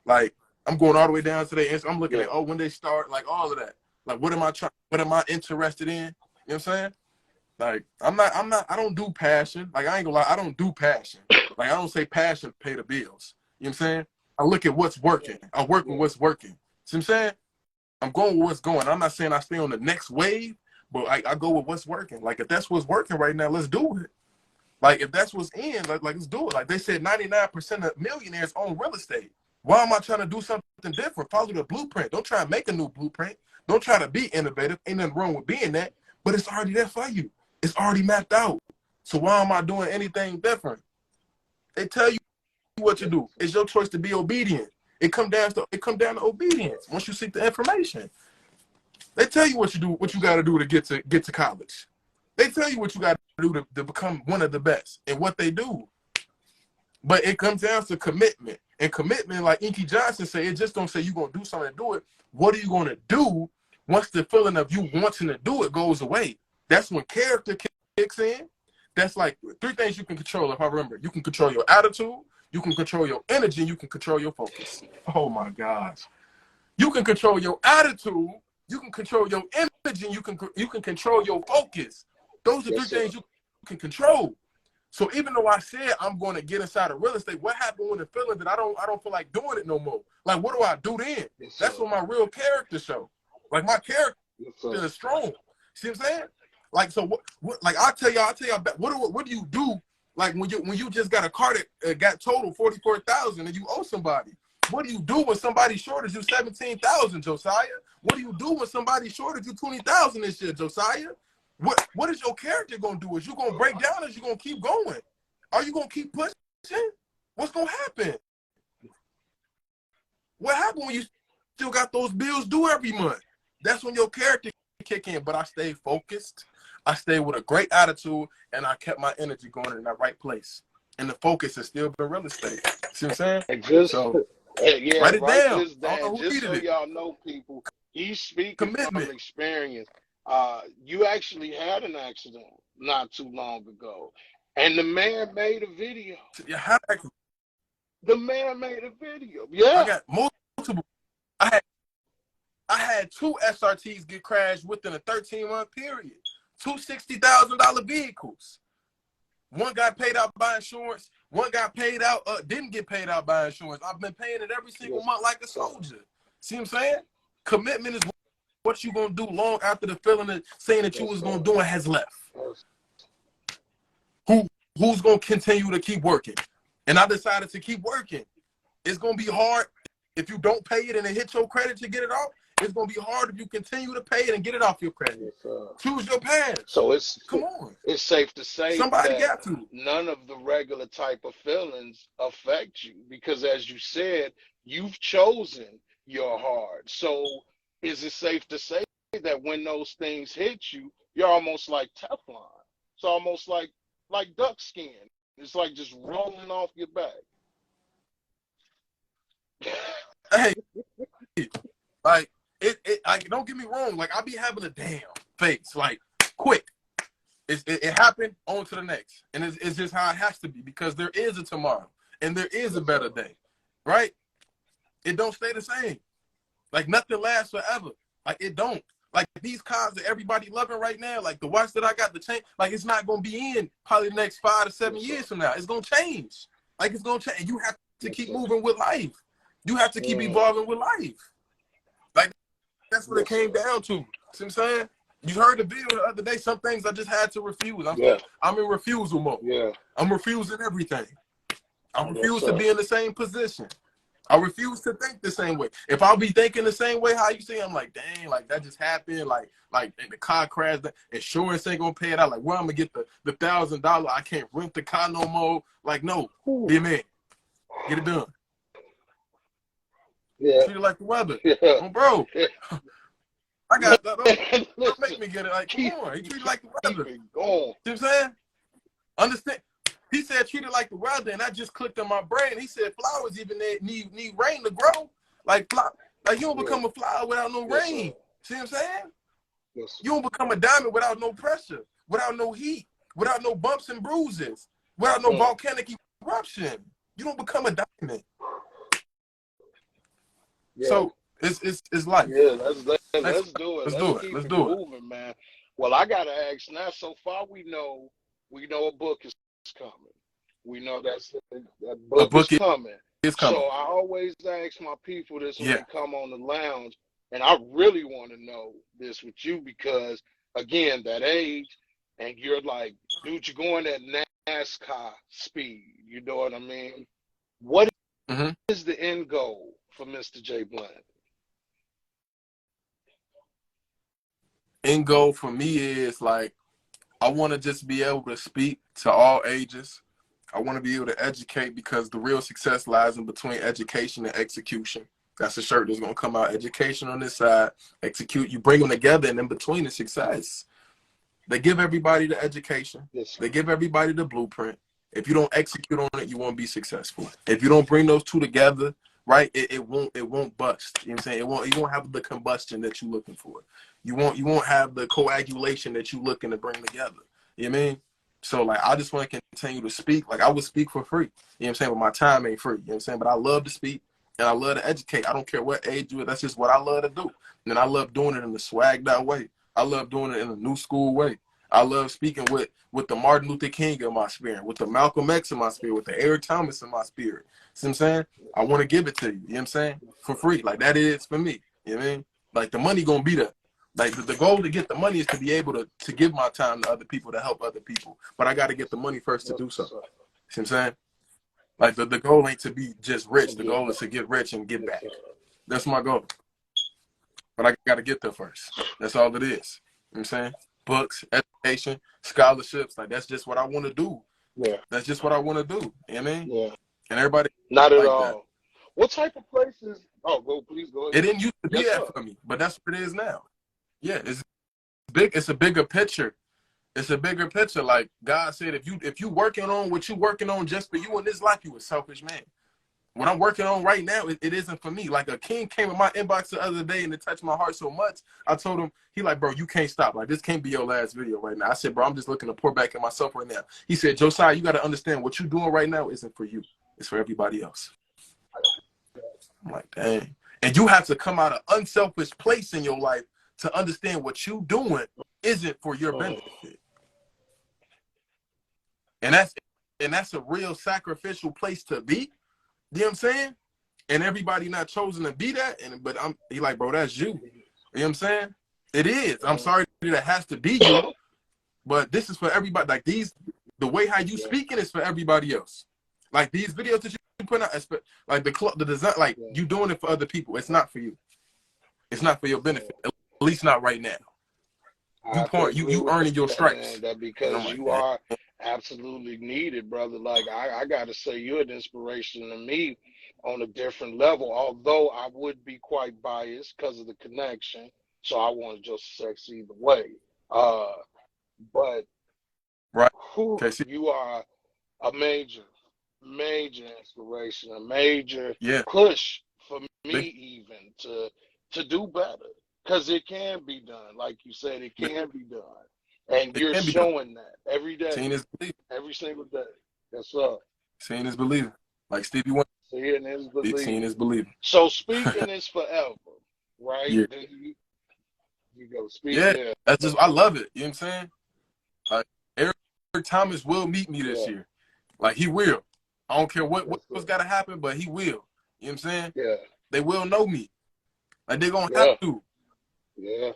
Like I'm going all the way down to the I'm looking at when they start, like all of that. Like what am I interested in? You know what I'm saying? Like, I don't do passion. Like, I ain't gonna lie, I don't do passion. Like, I don't say passion pay the bills. You know what I'm saying? I look at what's working. I work with what's working. See what I'm saying? I'm going with what's going. I'm not saying I stay on the next wave, but I go with what's working. Like, if that's what's working right now, let's do it. Like, if that's what's in, like let's do it. Like they said, 99% of millionaires own real estate. Why am I trying to do something different? Follow the blueprint. Don't try to make a new blueprint. Don't try to be innovative. Ain't nothing wrong with being that, but it's already there for you. It's already mapped out. So why am I doing anything different? They tell you what to do. It's your choice to be obedient. It come down to obedience. Once you seek the information, they tell you what you got to do to get to college. They tell you what you got to do to become one of the best, and what they do. But it comes down to commitment. And commitment, like Inky Johnson said, it just don't say you're going to do something to do it. What are you going to do once the feeling of you wanting to do it goes away? That's when character kicks in. That's like 3 things you can control, if I remember. You can control your attitude, you can control your energy, and you can control your focus. Oh, my gosh. You can control your attitude, you can control your energy, and you can control your focus. Those are 3 things you can control. So even though I said I'm going to get inside of real estate, what happened when the feeling that I don't feel like doing it no more? Like, what do I do then? That's what my real character show. Like, my character is strong. See what I'm saying? Like, so what like I'll tell y'all, what do you do? Like when you just got a car that got totaled 44,000 and you owe somebody. What do you do when somebody shorted you 17,000, Josiah? What do you do when somebody shorted you 20,000 this year, Josiah? What is your character gonna do? Is you gonna break down, or is you gonna keep going? Are you gonna keep pushing? What's gonna happen? What happened when you still got those bills due every month? That's when your character kick in. But I stayed focused. I stayed with a great attitude, and I kept my energy going in that right place. And the focus has still been real estate. See what I'm saying? Just So yeah, write it down. this down. Just so y'all know, people, he's speaking from experience. You actually had an accident not too long ago, and the man made a video. Yeah, the man made a video. Yeah, I got multiple. I had 2 SRTs get crashed within a 13-month period. 2 $60,000 vehicles. One got paid out by insurance. One got paid out, didn't get paid out by insurance. I've been paying it every single month like a soldier. See what I'm saying? Commitment is what you gonna do long after the feeling of saying that you was gonna do it has left. Who's gonna continue to keep working? And I decided to keep working. It's gonna be hard if you don't pay it and it hits your credit to get it off. It's gonna be hard if you continue to pay it and get it off your credit. Choose your path. So come on. It's safe to say somebody that got to. None of the regular type of feelings affect you because, as you said, you've chosen your heart. So is it safe to say that when those things hit you, you're almost like Teflon? It's almost like duck skin. It's like just rolling off your back. Hey, like it like, don't get me wrong. Like, I be having a damn face, like, quick. It happened, on to the next. And it's just how it has to be, because there is a tomorrow and there is a better day, right? It don't stay the same. Like, nothing lasts forever. Like, it don't. Like, these cars that everybody loving right now, like the watch that I got, the chain, like, it's not going to be in probably the next 5 to 7 years from now. It's going to change. Like, it's going to change. You have to keep moving with life. You have to keep evolving with life. Like, that's what it came down to. See what I'm saying? You heard the video the other day. Some things I just had to refuse. I'm in refusal mode. Yeah. I'm refusing everything. I refuse to be in the same position. I refuse to think the same way. If I'll be thinking the same way how you say, I'm like, dang, like, that just happened. Like the car crashed. The insurance ain't gonna pay it out. Like, where I'm gonna get the $1,000? I can't rent the car no more. Like, no, be a man. Get it done. Yeah. Treat it like the weather. Yeah. Oh, bro. Yeah. I got that. Don't make me get it. Like, come on. He treat it like the weather. You know what I'm saying? Understand? He said treat it like the weather, and that just clicked in my brain. He said flowers even need rain to grow. Like you don't become a flower without no rain. See what I'm saying? Yes. You don't become a diamond without no pressure, without no heat, without no bumps and bruises, without no volcanic eruption. You don't become a diamond. Yeah. So it's life. Yeah, let's do it. Let's do it. Let's do it. Moving, man. Well, I gotta ask now. So far, we know a book is coming. We know that A book is book coming. is So coming. I always ask my people this when Yeah. they come on the lounge, and I really want to know this with you because again, that age, and you're like, dude, you're going at NASCAR speed. You know what I mean? What Hmm. is the end goal for Mr. J Blanton? End goal for me is like, I want to just be able to speak to all ages. I want to be able to educate because the real success lies in between education and execution. That's a shirt that's going to come out. Education on this side, execute. You bring them together, and in between the success. They give everybody the education. Yes, They give everybody the blueprint. If you don't execute on it, you won't be successful. If you don't bring those two together, right, it won't bust. You know what I'm saying? You won't have the combustion that you're looking for. You won't have the coagulation that you're looking to bring together. You know what I mean? So like I just want to continue to speak. Like I would speak for free. You know what I'm saying? But my time ain't free. You know what I'm saying? But I love to speak and I love to educate. I don't care what age you are. That's just what I love to do. And I love doing it in the swagged out way. I love doing it in a new school way. I love speaking with the Martin Luther King in my spirit, with the Malcolm X in my spirit, with the Eric Thomas in my spirit. See what I'm saying? I want to give it to you. You know what I'm saying? For free. Like that is for me. You know what I mean? Like the money gonna be there. Like the goal to get the money is to be able to give my time to other people, to help other people. But I got to get the money first to do so. See what I'm saying? Like the goal ain't to be just rich. The goal is to get rich and get back. That's my goal. But I got to get there first. That's all it is. You know what I'm saying? Books, education, scholarships. Like, that's just what I want to do. yeah, That's just what I want to do. You know what I mean? yeah. And everybody Not at like that. all. What type of places? Oh, go please go It ahead. didn't used to be Yes, that sir. for me, but that's what it is now. Yeah, it's big. It's a bigger picture. It's a bigger picture. Like God said, if you working on what you working on just for you in this life, you a selfish man. What I'm working on right now, it isn't for me. Like a king came in my inbox the other day and it touched my heart so much. I told him, he like, bro, you can't stop. Like, this can't be your last video right now. I said, bro, I'm just looking to pour back in myself right now. He said, Josiah, you got to understand what you're doing right now isn't for you. It's for everybody else. I'm like, dang. And you have to come out of unselfish place in your life to understand what you doing isn't for your benefit. And that's a real sacrificial place to be. You know what I'm saying? And everybody not chosen to be that. But he like, bro, that's you. You know what I'm saying? It is. I'm sorry that it has to be you, but this is for everybody. Like the way how you speaking is for everybody else. Like these videos that you put out, like the design, like you doing it for other people. It's not for you. It's not for your benefit. At least not right now. I have to agree You with earning your that, man. stripes. That And because I'm like, you dang. are absolutely needed, brother. Like I gotta say, you're an inspiration to me on a different level. Although I would be quite biased because of the connection, so I want just sex either way. Uh, but Right. who Okay. See, you are a major, major inspiration, a major yeah. push for me Big, even to do better. Because it can be done. Like you said, it can be done. And it you're can be done. showing that every day, Seeing is believing. every single day. Yes, sir. Seeing is believing. Like Stevie Wonder. Seeing is Seeing believing. is believing. So speaking is forever, right? Yeah. Then you go speak, Yeah. yeah. That's just, I love it. You know what I'm saying? Like Eric Thomas will meet me this Yeah. year. Like he will. I don't care Yes, what's sir. got to happen, but he will. You know what I'm saying? Yeah. They will know me. Like they're gonna have Yeah. to. Yeah.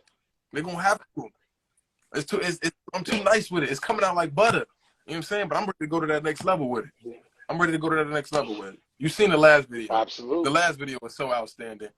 They're gonna have to. I'm too nice with it. It's coming out like butter. You know what I'm saying? But I'm ready to go to that next level with it. I'm ready to go to that next level with it. You seen the last video. The Absolutely. last video was so outstanding.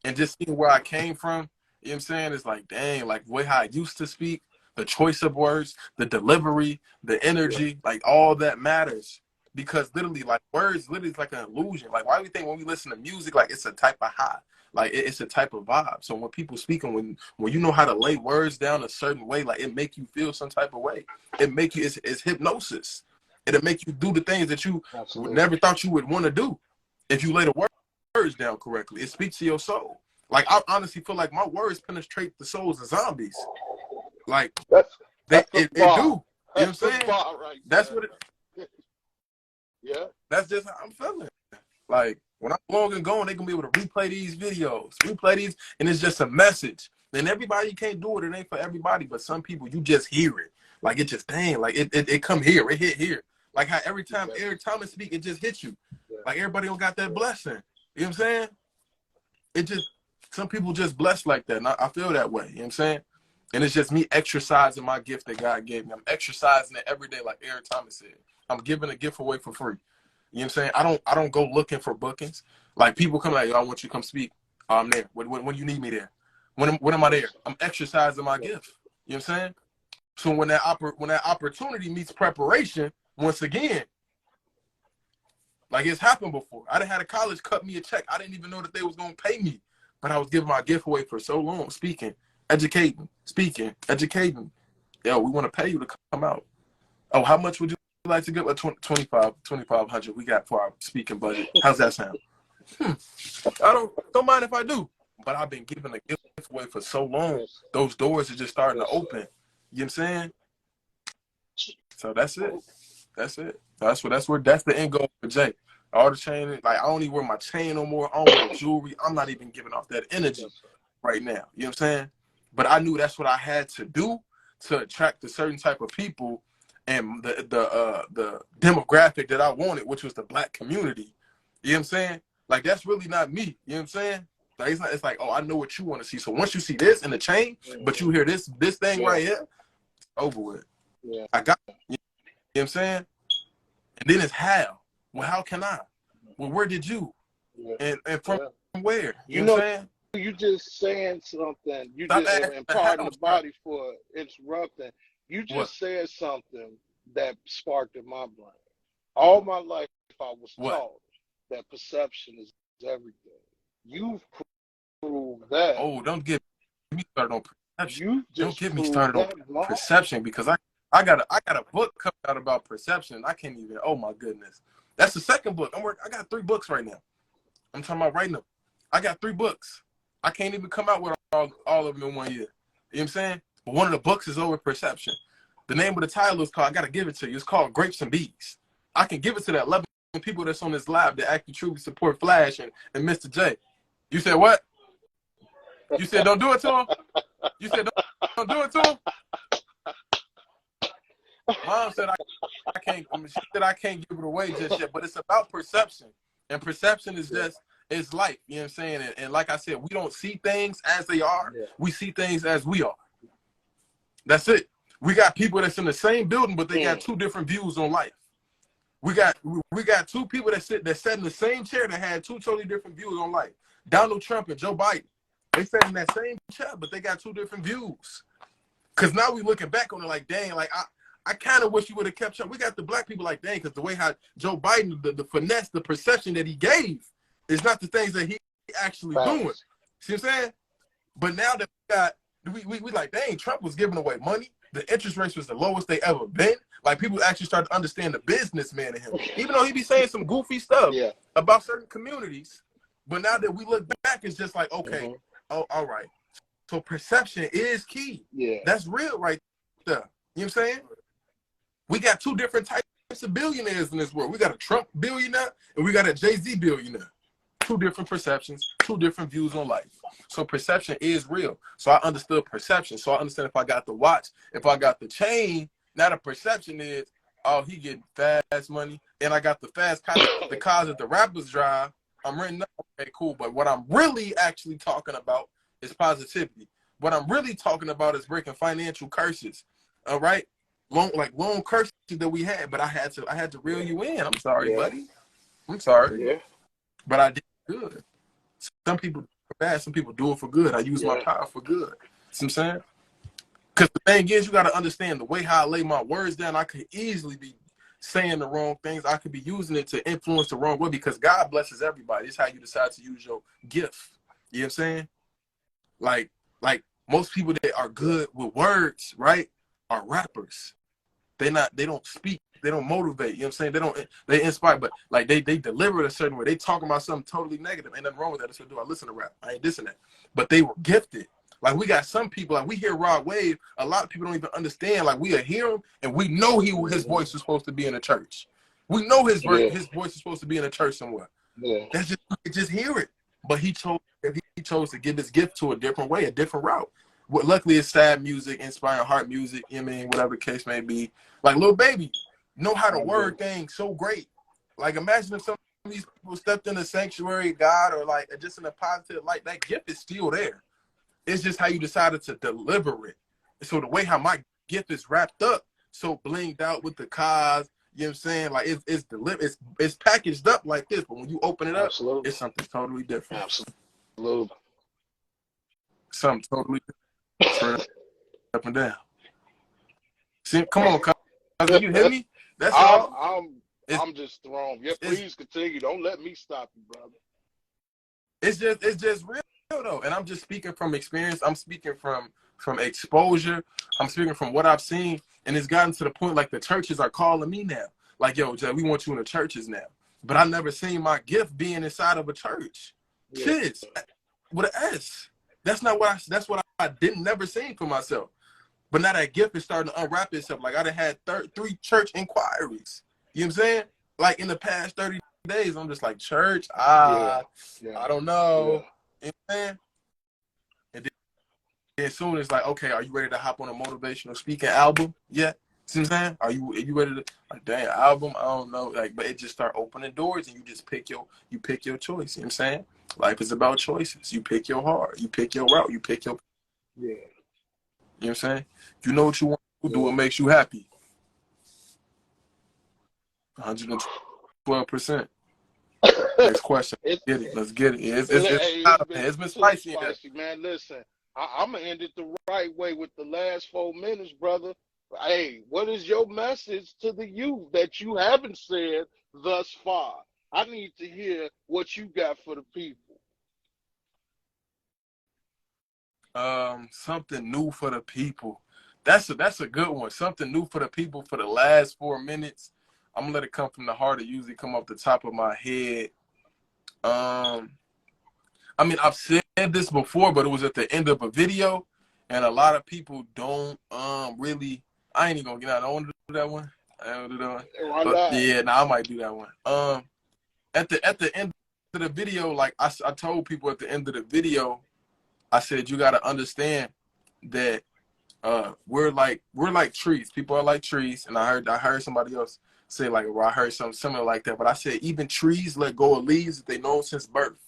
And just seeing where I came from, you know what I'm saying? It's like, dang, like the way how I used to speak, the choice of words, the delivery, the energy, like all that matters. Because literally, like words, literally is like an illusion. Like why do we think when we listen to music, like it's a type of high? Like it's a type of vibe. So when people speaking, when you know how to lay words down a certain way, like it make you feel some type of way. It make you, it's hypnosis. It'll make you do the things that you Absolutely. never thought you would want to do if you lay the words down correctly. It speaks to your soul. Like I honestly feel like my words penetrate the souls of zombies. Like That's the it do. bar. You know what I'm That's the saying? bar right That's there. what it. Yeah. That's just how I'm feeling. Like when I'm long and gone, they gonna be able to replay these videos, replay these, and it's just a message. And everybody can't do it. It ain't for everybody, but some people, you just hear it. Like, it just, dang, like, it come here. It hit here. Like how every time Eric Thomas speak, it just hits you. Like, everybody don't got that blessing. You know what I'm saying? It just, some people just blessed like that. And I feel that way. You know what I'm saying? And it's just me exercising my gift that God gave me. I'm exercising it every day, like Eric Thomas said. I'm giving a gift away for free. You know what I'm saying? I don't go looking for bookings. Like, people come like, yo, I want you to come speak. I'm there. When you need me there. When am I there? I'm exercising my gift. You know what I'm saying? So when that opportunity meets preparation, once again, like it's happened before. I done had a college cut me a check. I didn't even know that they was gonna pay me, but I was giving my gift away for so long, speaking, educating, educating. Yo, we want to pay you to come out. Oh, how much would you like to give? 2,500 we got for our speaking budget. How's that sound? I don't mind if I do, but I've been giving a gift away for so long. Those doors are just starting to open. You know what I'm saying? So that's it. That's the end goal for Jay. All the chain, like, I don't even wear my chain no more. I don't wear jewelry. I'm not even giving off that energy right now. You know what I'm saying? But I knew that's what I had to do to attract a certain type of people and the demographic that I wanted, which was the Black community. You know what I'm saying? Like, that's really not me. You know what I'm saying? Like, it's like, oh, I know what you want to see. So once you see this in the chain, but you hear this thing right here, it's over with. Yeah. I got it. You know what I'm saying? And then it's how. Well, how can I? Well, where did you? And from where? You know what I'm saying? You just saying something. You just, and pardon the body for interrupting. You just said something that sparked in my brain. All my life, I was taught that perception is everything. You've proved that. Oh, don't get me started on perception. Don't get me started on perception, because I got a book coming out about perception. I can't even. Oh my goodness, that's the second book. I got 3 books right now. I'm talking about writing them. I got 3 books. I can't even come out with all of them in 1 year. You know what I'm saying? But one of the books is over perception. The name of the title is called, I got to give it to you, it's called Grapes and Bees. I can give it to that 11 people that's on this live that actually truly support Flash and Mr. J. You said what? You said don't do it to him? You said don't do it to him? Mom said I can't. She said I can't give it away just yet, but it's about perception, and perception is just life. You know what I'm saying? And like I said, we don't see things as they are. We see things as we are. That's it. We got people that's in the same building, but they got 2 different views on life. We got 2 people that sat in the same chair that had 2 totally different views on life. Donald Trump and Joe Biden. They sat in that same chair, but they got 2 different views. Cause now we looking back on it like, dang, like I kind of wish you would have kept up. We got the Black people like, dang, because the way how Joe Biden, the finesse, the perception that he gave is not the things that he actually doing. See what I'm saying? But now that we like, dang, Trump was giving away money. The interest rates was the lowest they ever been. Like, people actually started to understand the businessman in him. Even though he be saying some goofy stuff about certain communities. But now that we look back, it's just like, okay, oh, all right. So perception is key. Yeah. That's real right there. You know what I'm saying? We got 2 different types of billionaires in this world. We got a Trump billionaire and we got a Jay-Z billionaire. 2 different perceptions, 2 different views on life. So perception is real. So I understood perception. So I understand if I got the watch, if I got the chain, now the perception is, oh, he getting fast money. And I got the fast car, the cars that the rappers drive. I'm renting up. Okay, cool. But what I'm really actually talking about is positivity. What I'm really talking about is breaking financial curses. All right? Long curses that we had, but I had to reel you in. I'm sorry, buddy. I'm sorry. Yeah. But I did good. Some people do it for bad, some people do it for good. I use my power for good. See what I'm saying? Because the thing is, you got to understand the way how I lay my words down, I could easily be saying the wrong things. I could be using it to influence the wrong way, because God blesses everybody. It's how you decide to use your gift. You know what I'm saying? Like most people that are good with words, right, are rappers. They don't speak. They don't motivate. You know what I'm saying? They inspire, but like they deliver it a certain way. They talking about something totally negative. Ain't nothing wrong with that. That's what I do. I listen to rap. I ain't dissing that. But they were gifted. Like, we got some people, like, we hear Rod Wave, a lot of people don't even understand. Like, we'll hear him and we know his voice is supposed to be in a church. We know his voice is supposed to be in a church somewhere. Yeah. That's just hear it. But he chose to give his gift to a different way, a different route. luckily it's sad music, inspiring heart music, you know what I mean, whatever the case may be. Like Lil Baby know how to word things so great. Like imagine if some of these people stepped in the sanctuary of God or like just in a positive light, that gift is still there. It's just how you decided to deliver it. So the way how my gift is wrapped up, so blinged out with the cars, you know what I'm saying? Like it's delivered, it's packaged up like this, but when you open it up, it's something totally different. Absolutely. Something totally different. Straight up and down. See, come on, cousin, you hear me? That's all. I'm just thrown. Yeah, please continue. Don't let me stop you, brother. It's just real though, and I'm just speaking from experience. I'm speaking from exposure. I'm speaking from what I've seen, and it's gotten to the point like the churches are calling me now. Like, yo, Jay, we want you in the churches now. But I never seen my gift being inside of a church. Yeah. Kids with an S. That's what I didn't never seen for myself. But now that gift is starting to unwrap itself. Like I done had 3 church inquiries. You know what I'm saying? Like in the past 30 days, I'm just like, church, I don't know. You know what I'm saying? And then as soon as like, okay, are you ready to hop on a motivational speaking album? Yeah. See what I'm saying? Are you ready to like dang album? I don't know. Like, but it just start opening doors and you just pick your choice. You know what I'm saying? Life is about choices. You pick your heart, you pick your route, you pick your You know what I'm saying? You know what you want to do, what makes you happy. 112%. Next question. Let's get it. It's been spicy, man. Listen, I'm gonna end it the right way with the last 4 minutes, brother. Hey, what is your message to the youth that you haven't said thus far? I need to hear what you got for the people. Something new for the people. That's a good one. Something new for the people for the last 4 minutes. I'm gonna let it come from the heart. It usually come off the top of my head. I mean, I've said this before, but it was at the end of a video, and a lot of people don't really. I ain't even gonna get out. I don't want to do that one. I don't do that one. But, yeah, I might do that one. At the end of the video, like I told people at the end of the video, I said you gotta understand that we're like trees. People are like trees, and I heard somebody else say like, well, I heard something similar like that. But I said even trees let go of leaves that they know since birth.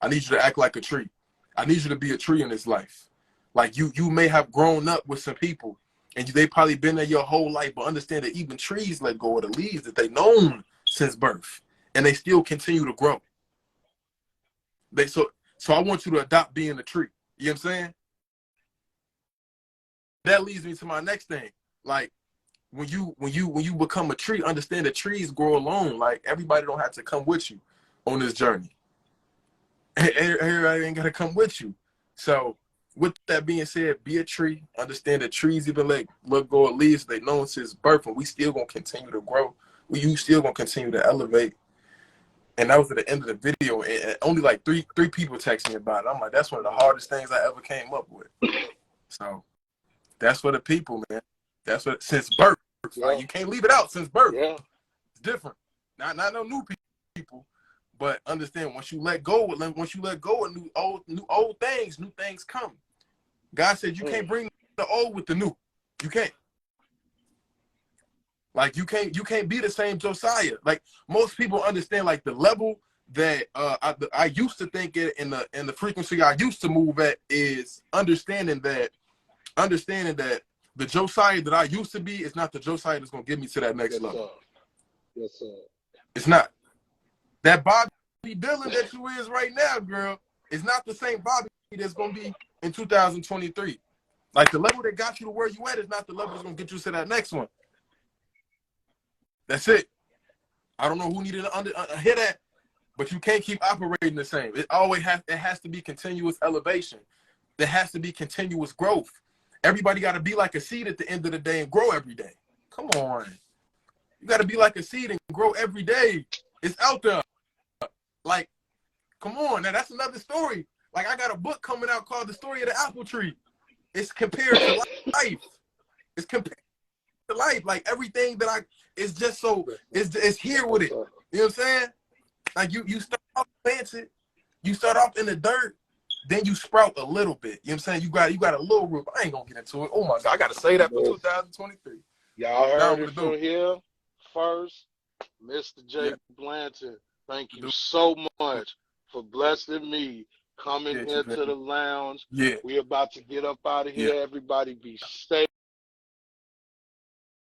I need you to act like a tree. I need you to be a tree in this life. Like you may have grown up with some people, and they probably been there your whole life, but understand that even trees let go of the leaves that they known since birth, and they still continue to grow. So I want you to adopt being a tree. You know what I'm saying? That leads me to my next thing. Like when you become a tree, understand that trees grow alone. Like everybody don't have to come with you on this journey. Everybody ain't gotta come with you. So with that being said, be a tree. Understand that trees even let go of leaves they know since birth, and we still gonna continue to grow. You still gonna continue to elevate. And that was at the end of the video, and only like three people texted me about it. I'm like, that's one of the hardest things I ever came up with. So that's for the people, man. That's what since birth. Like, you can't leave it out since birth. Yeah. It's different. Not no new people, but understand once you let go of new old things, new things come. God said you can't bring the old with the new. You can't. Like you can't be the same Josiah. Like most people understand like the level that I used to think it in the frequency I used to move at is understanding that the Josiah that I used to be is not the Josiah that's gonna get me to that next level. Yes, sir. It's not. That Bobby Dylan that you is right now, girl, is not the same Bobby that's gonna be in 2023. Like the level that got you to where you at is not the level that's gonna get you to that next one. That's it. I don't know who needed to hear that, but you can't keep operating the same. It has to be continuous elevation. There has to be continuous growth. Everybody got to be like a seed at the end of the day and grow every day. Come on. You got to be like a seed and grow every day. It's out there. Like, come on. Now, that's another story. Like, I got a book coming out called The Story of the Apple Tree. It's compared to life. It's compared to life. Like, everything that it's just so, it's here with it. You know what I'm saying? Like, you start off planted. You start off in the dirt. then you sprout a little bit. You know what I'm saying? You got a little root. I ain't gonna get into it. Oh my God, I gotta say that for 2023. Y'all Down heard with it the dude. from here first. Mr. J Yeah, Blanton, thank the you dude. so much for blessing me coming Yeah, into the lounge. yeah, We about to get up out of yeah. here. Everybody be safe.